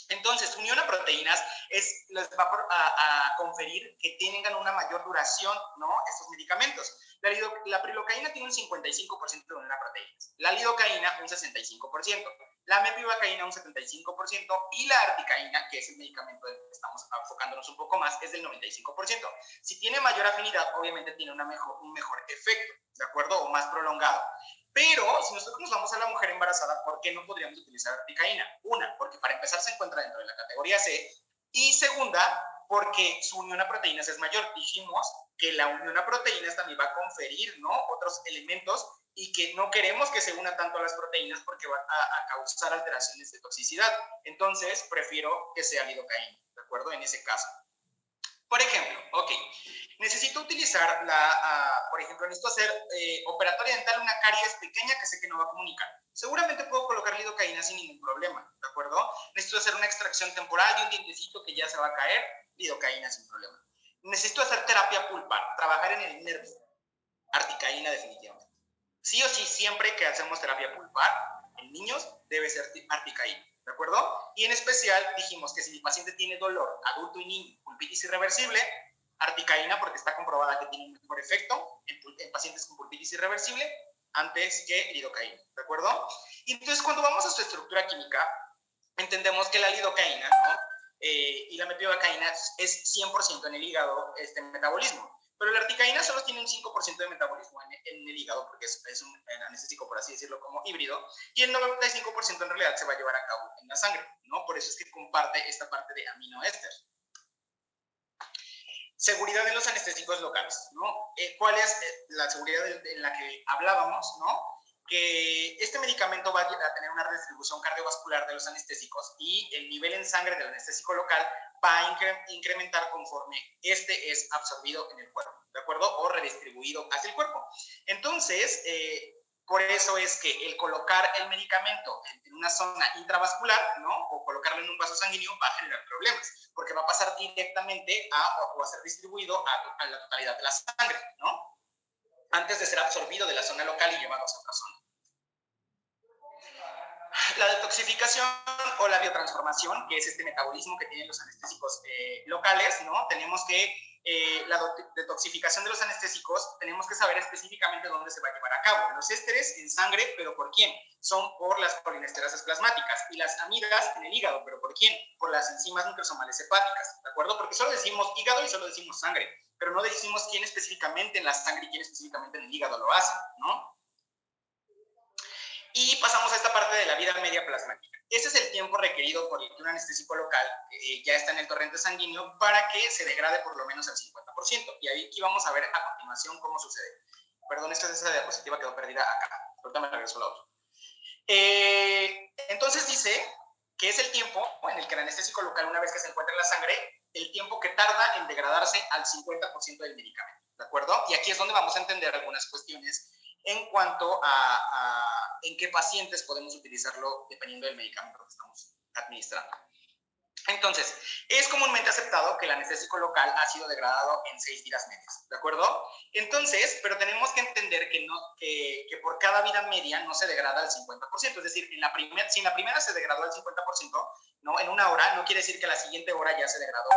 Entonces, unión a proteínas les va a conferir que tengan una mayor duración, ¿no? Estos medicamentos. La prilocaína tiene un 55% de unión a proteínas, la lidocaína un 65%, la mepivacaína un 75% y la articaína, que es el medicamento del que estamos enfocándonos un poco más, es del 95%. Si tiene mayor afinidad, obviamente tiene un mejor efecto, ¿de acuerdo? O más prolongado. Pero si nosotros nos vamos a la mujer embarazada, ¿por qué no podríamos utilizar articaína? Una, porque para empezar se encuentra dentro de la categoría C. Y segunda, porque su unión a proteínas es mayor. Dijimos que la unión a proteínas también va a conferir, ¿no?, otros elementos y que no queremos que se una tanto a las proteínas porque va a causar alteraciones de toxicidad. Entonces, prefiero que sea lidocaína, ¿de acuerdo? En ese caso. Por ejemplo, ok, necesito utilizar por ejemplo, necesito hacer operatoria dental, una caries pequeña que sé que no va a comunicar. Seguramente puedo colocar lidocaína sin ningún problema, ¿de acuerdo? Necesito hacer una extracción temporal de un dientecito que ya se va a caer, lidocaína sin problema. Necesito hacer terapia pulpar, trabajar en el nervio, articaína definitivamente. Sí o sí, siempre que hacemos terapia pulpar en niños, debe ser articaína, ¿de acuerdo? Y en especial dijimos que si mi paciente tiene dolor, adulto y niño, pulpitis irreversible, articaína porque está comprobada que tiene un mejor efecto en pacientes con pulpitis irreversible antes que lidocaína, ¿de acuerdo? Y entonces cuando vamos a su estructura química, entendemos que la lidocaína, ¿no?, y la mepivacaína es 100% en el hígado metabolismo. Pero la articaína solo tiene un 5% de metabolismo en el hígado, porque es un anestésico, por así decirlo, como híbrido, y el 95% en realidad se va a llevar a cabo en la sangre, ¿no? Por eso es que comparte esta parte de aminoéster. Seguridad de los anestésicos locales, ¿no? ¿Cuál es la seguridad en la que hablábamos, ¿no? Que este medicamento va a tener una redistribución cardiovascular de los anestésicos y el nivel en sangre del anestésico local va a incrementar conforme este es absorbido en el cuerpo, ¿de acuerdo? O redistribuido hacia el cuerpo. Entonces, por eso es que el colocar el medicamento en una zona intravascular, ¿no?, o colocarlo en un vaso sanguíneo va a generar problemas, porque va a pasar directamente o a ser distribuido a la totalidad de la sangre, ¿no?, antes de ser absorbido de la zona local y llevado a otra zona. La detoxificación o la biotransformación, que es este metabolismo que tienen los anestésicos locales, ¿no? Tenemos que la detoxificación de los anestésicos, tenemos que saber específicamente dónde se va a llevar a cabo. Los ésteres en sangre, ¿pero por quién? Son por las colinesterases plasmáticas, y las amigas en el hígado, ¿pero por quién? Por las enzimas nucleosomales hepáticas, ¿de acuerdo? Porque solo decimos hígado y solo decimos sangre, pero no decimos quién específicamente en la sangre y quién específicamente en el hígado lo hace, ¿no? Y pasamos a esta parte de la vida media plasmática. Ese es el tiempo requerido por el que un anestésico local ya está en el torrente sanguíneo para que se degrade por lo menos el 50%. Y aquí vamos a ver a continuación cómo sucede. Perdón, esa diapositiva quedó perdida acá. Ahorita me regreso a la otra. Entonces dice que es el tiempo en el que el anestésico local, una vez que se encuentra en la sangre, el tiempo que tarda en degradarse al 50% del medicamento, ¿de acuerdo? Y aquí es donde vamos a entender algunas cuestiones en cuanto a en qué pacientes podemos utilizarlo dependiendo del medicamento que estamos administrando. Entonces, es comúnmente aceptado que el anestésico local ha sido degradado en 6 vidas medias, ¿de acuerdo? Entonces, pero tenemos que entender que por cada vida media no se degrada al 50%, es decir, si en la primera se degradó al 50%, ¿no? En una hora, no quiere decir que la siguiente hora ya se degradó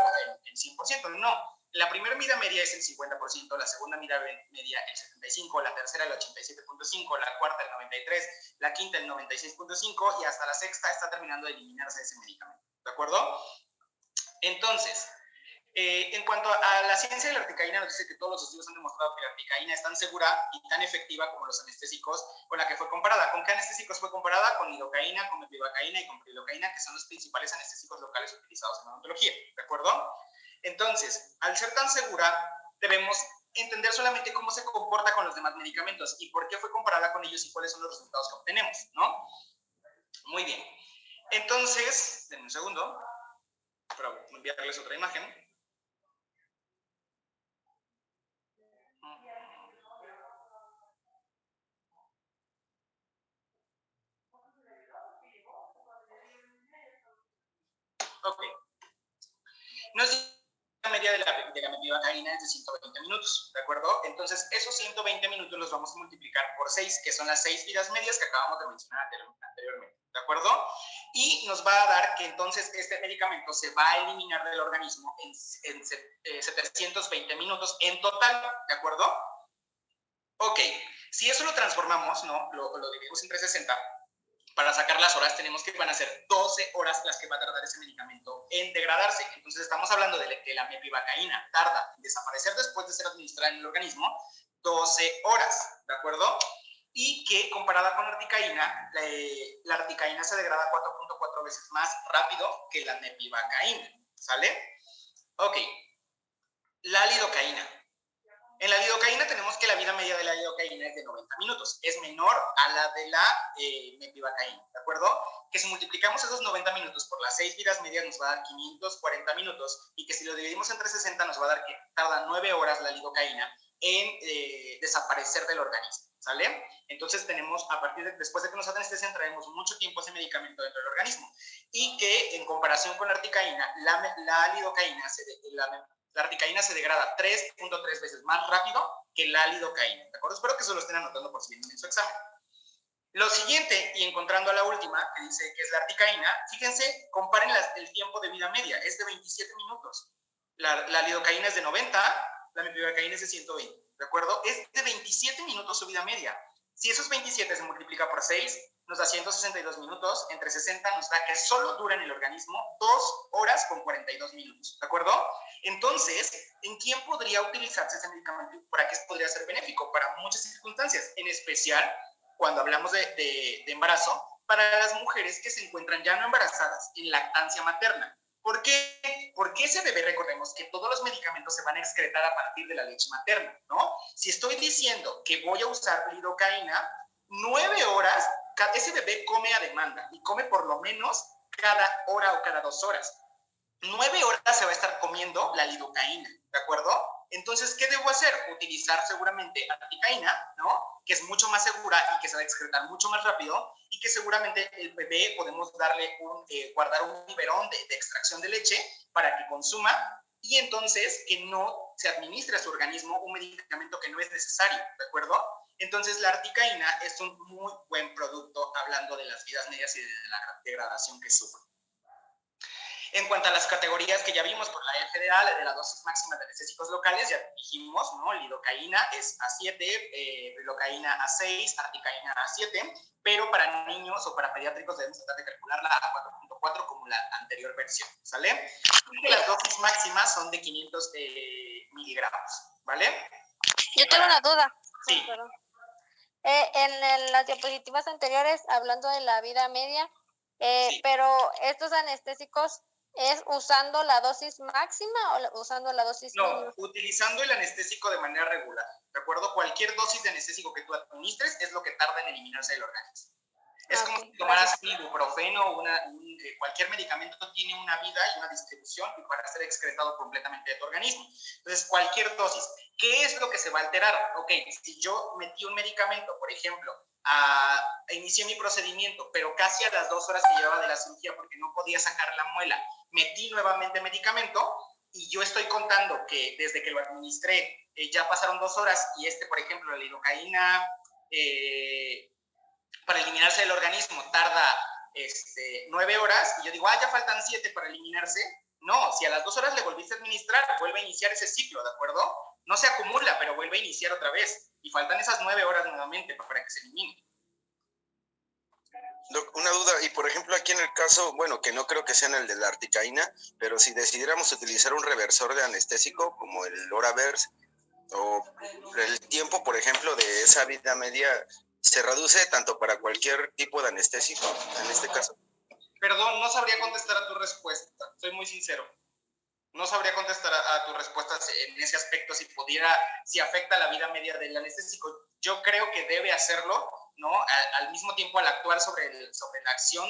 en 100%, no. La primera vida media es el 50%, la segunda vida media el 75%, la tercera el 87.5%, la cuarta el 93%, la quinta el 96.5% y hasta la sexta está terminando de eliminarse ese medicamento, ¿de acuerdo? Entonces, en cuanto a la ciencia de la articaína, nos dice que todos los estudios han demostrado que la articaína es tan segura y tan efectiva como los anestésicos con la que fue comparada. ¿Con qué anestésicos fue comparada? Con lidocaína, con mepivacaína y con prilocaína, que son los principales anestésicos locales utilizados en odontología, ¿de acuerdo? Entonces, al ser tan segura, debemos entender solamente cómo se comporta con los demás medicamentos y por qué fue comparada con ellos y cuáles son los resultados que obtenemos, ¿no? Muy bien. Entonces, denme un segundo para enviarles otra imagen. Ok. Nos dice la media de la mepivacaína es de 120 minutos, ¿de acuerdo? Entonces, esos 120 minutos los vamos a multiplicar por 6, que son las 6 vidas medias que acabamos de mencionar anteriormente, ¿de acuerdo? Y nos va a dar que entonces este medicamento se va a eliminar del organismo en 720 minutos en total, ¿de acuerdo? Ok, si eso lo transformamos, ¿no? Lo dividimos entre 60, para sacar las horas tenemos que van a ser 12 horas las que va a tardar ese medicamento en degradarse. Entonces estamos hablando de que la mepivacaína tarda en desaparecer después de ser administrada en el organismo 12 horas, ¿de acuerdo? Y que comparada con la articaína, la articaína se degrada 4.4 veces más rápido que la mepivacaína, ¿sale? Ok, la lidocaína. En la lidocaína tenemos que la vida media de la lidocaína es de 90 minutos. Es menor a la de la mepivacaína, ¿de acuerdo? Que si multiplicamos esos 90 minutos por las 6 vidas medias nos va a dar 540 minutos y que si lo dividimos entre 60 nos va a dar que tarda 9 horas la lidocaína en desaparecer del organismo, ¿sale? Entonces tenemos, después de que nos anestesian, traemos mucho tiempo ese medicamento dentro del organismo y que en comparación con la articaína, la lidocaína la articaína se degrada 3.3 veces más rápido que la lidocaína, ¿de acuerdo? Espero que se lo estén anotando por si vienen en su examen. Lo siguiente, y encontrando a la última, que dice que es la articaína, fíjense, comparen el tiempo de vida media, es de 27 minutos. La lidocaína es de 90, la mepivacaína es de 120, ¿de acuerdo? Es de 27 minutos su vida media. Si esos 27 se multiplica por 6, nos da 162 minutos, entre 60 nos da que solo dura en el organismo 2 horas con 42 minutos, ¿de acuerdo? Entonces, ¿en quién podría utilizarse ese medicamento? ¿Para qué podría ser benéfico? Para muchas circunstancias, en especial cuando hablamos de embarazo, para las mujeres que se encuentran ya no embarazadas en lactancia materna. ¿Por qué? Porque ese bebé, recordemos que todos los medicamentos se van a excretar a partir de la leche materna, ¿no? Si estoy diciendo que voy a usar lidocaína, 9 horas, ese bebé come a demanda y come por lo menos cada hora o cada 2 horas. 9 horas se va a estar comiendo la lidocaína, ¿de acuerdo? Entonces, ¿qué debo hacer? Utilizar seguramente articaína, ¿no? Que es mucho más segura y que se va a excretar mucho más rápido y que seguramente el bebé podemos darle guardar un biberón de extracción de leche para que consuma y entonces que no se administre a su organismo un medicamento que no es necesario, ¿de acuerdo? Entonces, la articaína es un muy buen producto hablando de las vidas medias y de la degradación que sufre. En cuanto a las categorías que ya vimos por la FDA, la de la dosis máxima de anestésicos locales, ya dijimos, ¿no? Lidocaína es A7, lidocaína A6, articaína A7, pero para niños o para pediátricos debemos tratar de calcularla a 4.4 como la anterior versión, ¿sale? Y las dosis máximas son de 500 miligramos, ¿vale? Yo tengo una duda. Sí. Perdón. En las diapositivas anteriores, hablando de la vida media, Sí. pero estos anestésicos, ¿es usando la dosis máxima o usando la dosis No, mínima? utilizando el anestésico de manera regular, ¿de acuerdo? Cualquier dosis de anestésico que tú administres es lo que tarda en eliminarse del organismo. Es como si tomaras un ibuprofeno o cualquier medicamento tiene una vida y una distribución y para ser excretado completamente de tu organismo. Entonces, cualquier dosis. ¿Qué es lo que se va a alterar? Ok, si yo metí un medicamento, por ejemplo, inicié mi procedimiento, pero casi a las 2 horas que llevaba de la cirugía porque no podía sacar la muela, metí nuevamente medicamento y yo estoy contando que desde que lo administré ya pasaron 2 horas y por ejemplo, la lidocaína para eliminarse del organismo tarda 9 horas y yo digo, ya faltan 7 para eliminarse. No, si a las 2 horas le volviste a administrar, vuelve a iniciar ese ciclo, ¿de acuerdo? No se acumula, pero vuelve a iniciar otra vez. Y faltan esas 9 horas nuevamente para que se elimine. Doc, una duda, y por ejemplo aquí en el caso, bueno, que no creo que sea en el de la articaína, pero si decidiéramos utilizar un reversor de anestésico como el Loraverse, o el tiempo, por ejemplo, de esa vida media, ¿se reduce tanto para cualquier tipo de anestésico, en este caso? Perdón, no sabría contestar a tu respuesta, soy muy sincero. No sabría contestar a tu respuesta en ese aspecto, si afecta la vida media del anestésico. Yo creo que debe hacerlo, ¿no? Al mismo tiempo, al actuar sobre la acción,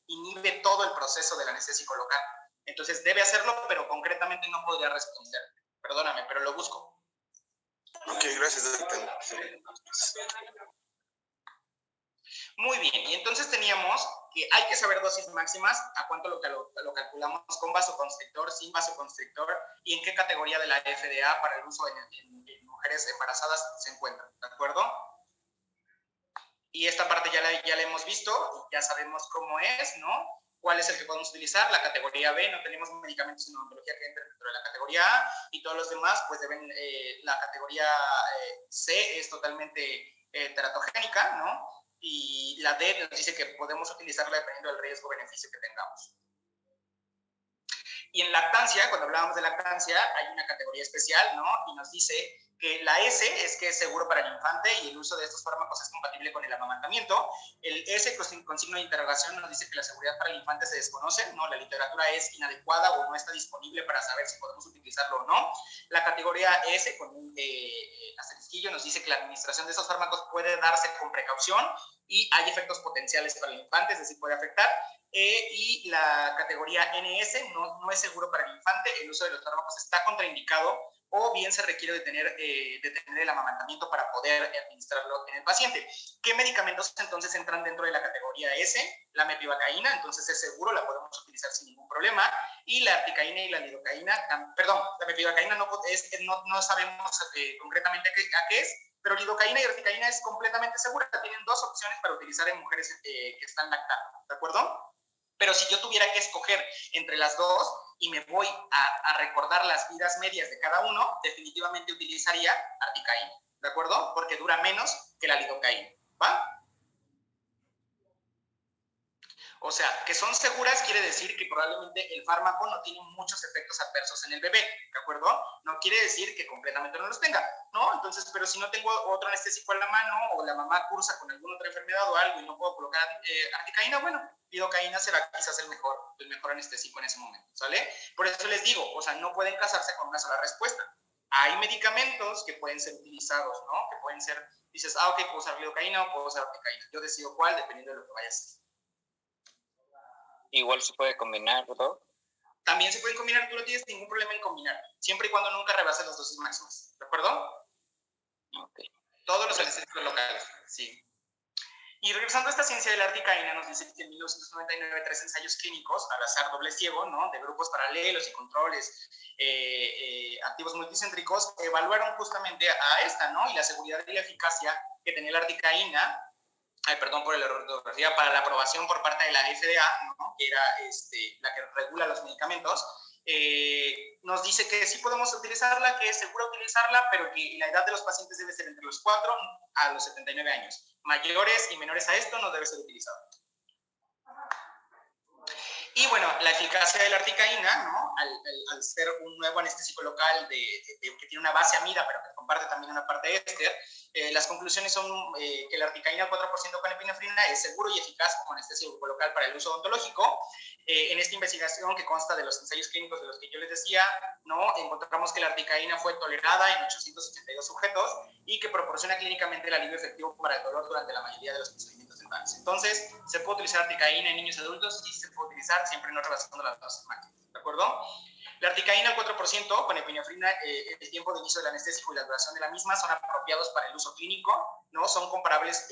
inhibe todo el proceso del anestésico local. Entonces, debe hacerlo, pero concretamente no podría responder. Perdóname, pero lo busco. Ok, gracias, doctor. Muy bien, y entonces teníamos que hay que saber dosis máximas, a cuánto lo calculamos con vasoconstrictor, sin vasoconstrictor, y en qué categoría de la FDA para el uso en mujeres embarazadas se encuentra, ¿de acuerdo? Y esta parte ya la hemos visto, ya sabemos cómo es, ¿no? ¿Cuál es el que podemos utilizar? La categoría B, no tenemos medicamentos en oncología que entren dentro de la categoría A, y todos los demás, pues la categoría C es totalmente teratogénica, ¿no? Y la D nos dice que podemos utilizarla dependiendo del riesgo-beneficio que tengamos. Y en lactancia, cuando hablábamos de lactancia, hay una categoría especial, ¿no? Y nos dice que la S es que es seguro para el infante y el uso de estos fármacos es compatible con el amamantamiento. El S con signo de interrogación nos dice que la seguridad para el infante se desconoce, ¿no? La literatura es inadecuada o no está disponible para saber si podemos utilizarlo o no. La categoría S con un asterisquillo nos dice que la administración de esos fármacos puede darse con precaución y hay efectos potenciales para el infante, es decir, puede afectar. Y la categoría NS no es seguro para el infante, el uso de los fármacos está contraindicado o bien se requiere detener el amamantamiento para poder administrarlo en el paciente. ¿Qué medicamentos entonces entran dentro de la categoría S? La mepivacaína, entonces es seguro, la podemos utilizar sin ningún problema, y la articaína y la lidocaína, perdón, la mepivacaína no sabemos concretamente a qué es, pero lidocaína y articaína es completamente segura, tienen 2 opciones para utilizar en mujeres que están lactando, ¿de acuerdo? Pero si yo tuviera que escoger entre las dos y me voy a recordar las vidas medias de cada uno, definitivamente utilizaría articaína, ¿de acuerdo? Porque dura menos que la lidocaína, ¿va? O sea, que son seguras quiere decir que probablemente el fármaco no tiene muchos efectos adversos en el bebé, ¿de acuerdo? No quiere decir que completamente no los tenga, ¿no? Entonces, pero si no tengo otro anestésico en la mano o la mamá cursa con alguna otra enfermedad o algo y no puedo colocar articaína, bueno, lidocaína será quizás el mejor anestésico en ese momento, ¿sale? Por eso les digo, o sea, no pueden casarse con una sola respuesta. Hay medicamentos que pueden ser utilizados, ¿no? Que pueden ser, dices, ok, puedo usar lidocaína o puedo usar articaína. Yo decido cuál dependiendo de lo que vaya a hacer. Igual se puede combinar, ¿no? También se pueden combinar, tú no tienes ningún problema en combinar, siempre y cuando nunca rebases las dosis máximas, ¿de acuerdo? Ok. Todos los anestésicos locales, sí. Y regresando a esta ciencia de la articaína, nos dice que en 1999 3 ensayos clínicos al azar doble ciego, ¿no? De grupos paralelos y controles activos multicéntricos, evaluaron justamente a esta, ¿no? Y la seguridad y la eficacia que tenía la articaína ay, perdón por el error de ortografía, para la aprobación por parte de la FDA, ¿no? Que era la que regula los medicamentos, nos dice que sí podemos utilizarla, que es seguro utilizarla, pero que la edad de los pacientes debe ser entre los 4 a los 79 años. Mayores y menores a esto no debe ser utilizado. Y bueno, la eficacia de la articaína, ¿no? Al ser un nuevo anestésico local que tiene una base amida, pero que comparte también una parte éster, las conclusiones son que la articaína 4% con epinefrina es seguro y eficaz como anestésico local para el uso odontológico. En esta investigación, que consta de los ensayos clínicos de los que yo les decía, ¿no? Encontramos que la articaína fue tolerada en 882 sujetos y que proporciona clínicamente el alivio efectivo para el dolor durante la mayoría de los procedimientos dentales. Entonces, ¿se puede utilizar articaína en niños y adultos? Sí, se puede utilizar, siempre no rebasando las dosis máximas, ¿de acuerdo? La articaína al 4% con epinefrina, el tiempo de inicio del anestésico y la duración de la misma son apropiados para el uso clínico, ¿no? Son comparables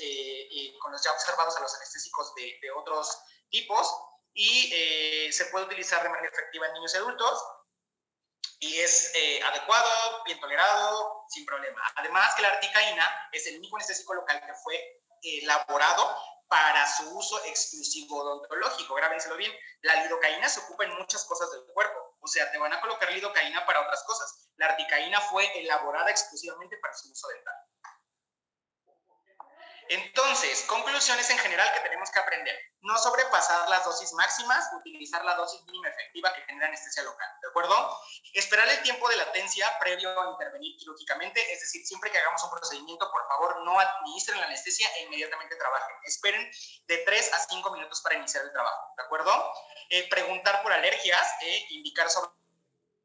con los ya observados a los anestésicos de otros tipos y se puede utilizar de manera efectiva en niños y adultos y es adecuado, bien tolerado, sin problema. Además que la articaína es el único anestésico local que fue elaborado para su uso exclusivo odontológico. Grábenselo bien. La lidocaína se ocupa en muchas cosas del cuerpo. O sea, te van a colocar lidocaína para otras cosas. La articaína fue elaborada exclusivamente para su uso dental. Entonces, conclusiones en general que tenemos que aprender. No sobrepasar las dosis máximas, utilizar la dosis mínima efectiva que genera anestesia local, ¿de acuerdo? Esperar el tiempo de latencia previo a intervenir quirúrgicamente, es decir, siempre que hagamos un procedimiento, por favor, no administren la anestesia e inmediatamente trabajen. Esperen de 3 a 5 minutos para iniciar el trabajo, ¿de acuerdo? Preguntar por alergias, indicar sobre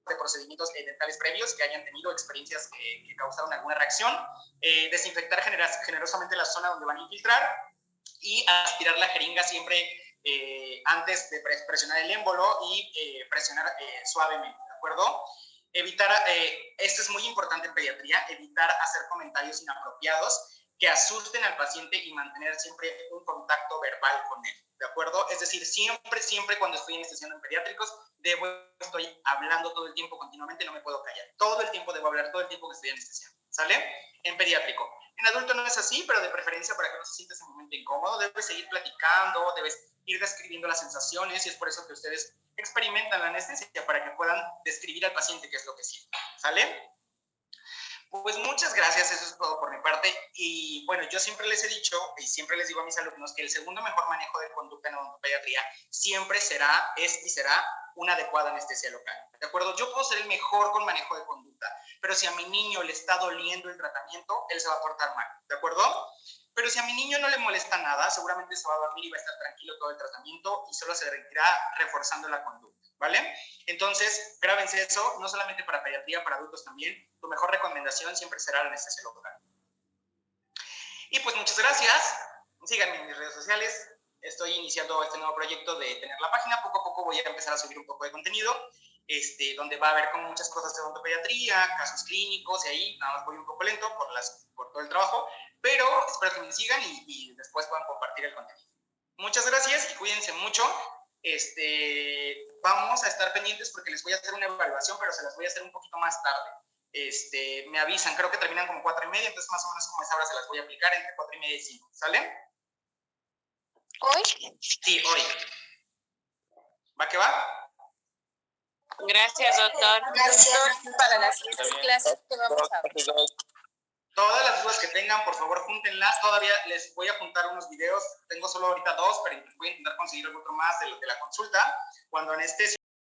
de procedimientos dentales previos que hayan tenido experiencias que causaron alguna reacción, desinfectar generosamente la zona donde van a infiltrar y aspirar la jeringa siempre antes de presionar el émbolo y presionar suavemente, ¿de acuerdo? Evitar, esto es muy importante en pediatría, evitar hacer comentarios inapropiados que asusten al paciente y mantener siempre un contacto verbal con él, ¿de acuerdo? Es decir, siempre cuando estoy anestesiando en pediátricos, estoy hablando todo el tiempo continuamente, no me puedo callar. Todo el tiempo debo hablar, todo el tiempo que estoy anestesiando, ¿sale? En pediátrico. En adulto no es así, pero de preferencia para que no se sienta ese momento incómodo, debes seguir platicando, debes ir describiendo las sensaciones y es por eso que ustedes experimentan la anestesia, para que puedan describir al paciente qué es lo que siente, ¿sale? Pues muchas gracias, eso es todo por mi parte. Y bueno, yo siempre les he dicho y siempre les digo a mis alumnos que el segundo mejor manejo de conducta en odontopediatría siempre es y será una adecuada anestesia local. ¿De acuerdo? Yo puedo ser el mejor con manejo de conducta, pero si a mi niño le está doliendo el tratamiento, él se va a portar mal. ¿De acuerdo? Pero si a mi niño no le molesta nada, seguramente se va a dormir y va a estar tranquilo todo el tratamiento y solo se irá reforzando la conducta, ¿vale? Entonces, grábense eso, no solamente para pediatría, para adultos también. Tu mejor recomendación siempre será la anestesia local. Y pues muchas gracias. Síganme en mis redes sociales. Estoy iniciando este nuevo proyecto de tener la página. Poco a poco voy a empezar a subir un poco de contenido, donde va a haber como muchas cosas de odontopediatría, casos clínicos, y ahí nada más voy un poco lento por todo el trabajo, pero espero que me sigan y después puedan compartir el contenido. Muchas gracias y cuídense mucho. Vamos a estar pendientes porque les voy a hacer una evaluación, pero se las voy a hacer un poquito más tarde. Me avisan, creo que terminan como 4:30, entonces más o menos como esa hora se las voy a aplicar entre 4:30 y 5, ¿sale? ¿Hoy? Sí, hoy. ¿Va que va? Gracias, doctor. Gracias. Para las siguientes clases que vamos a ver. Todas las dudas que tengan, por favor, júntenlas. Todavía les voy a juntar unos videos. Tengo solo ahorita 2, pero voy a intentar conseguir otro más de la consulta. Cuando anestesia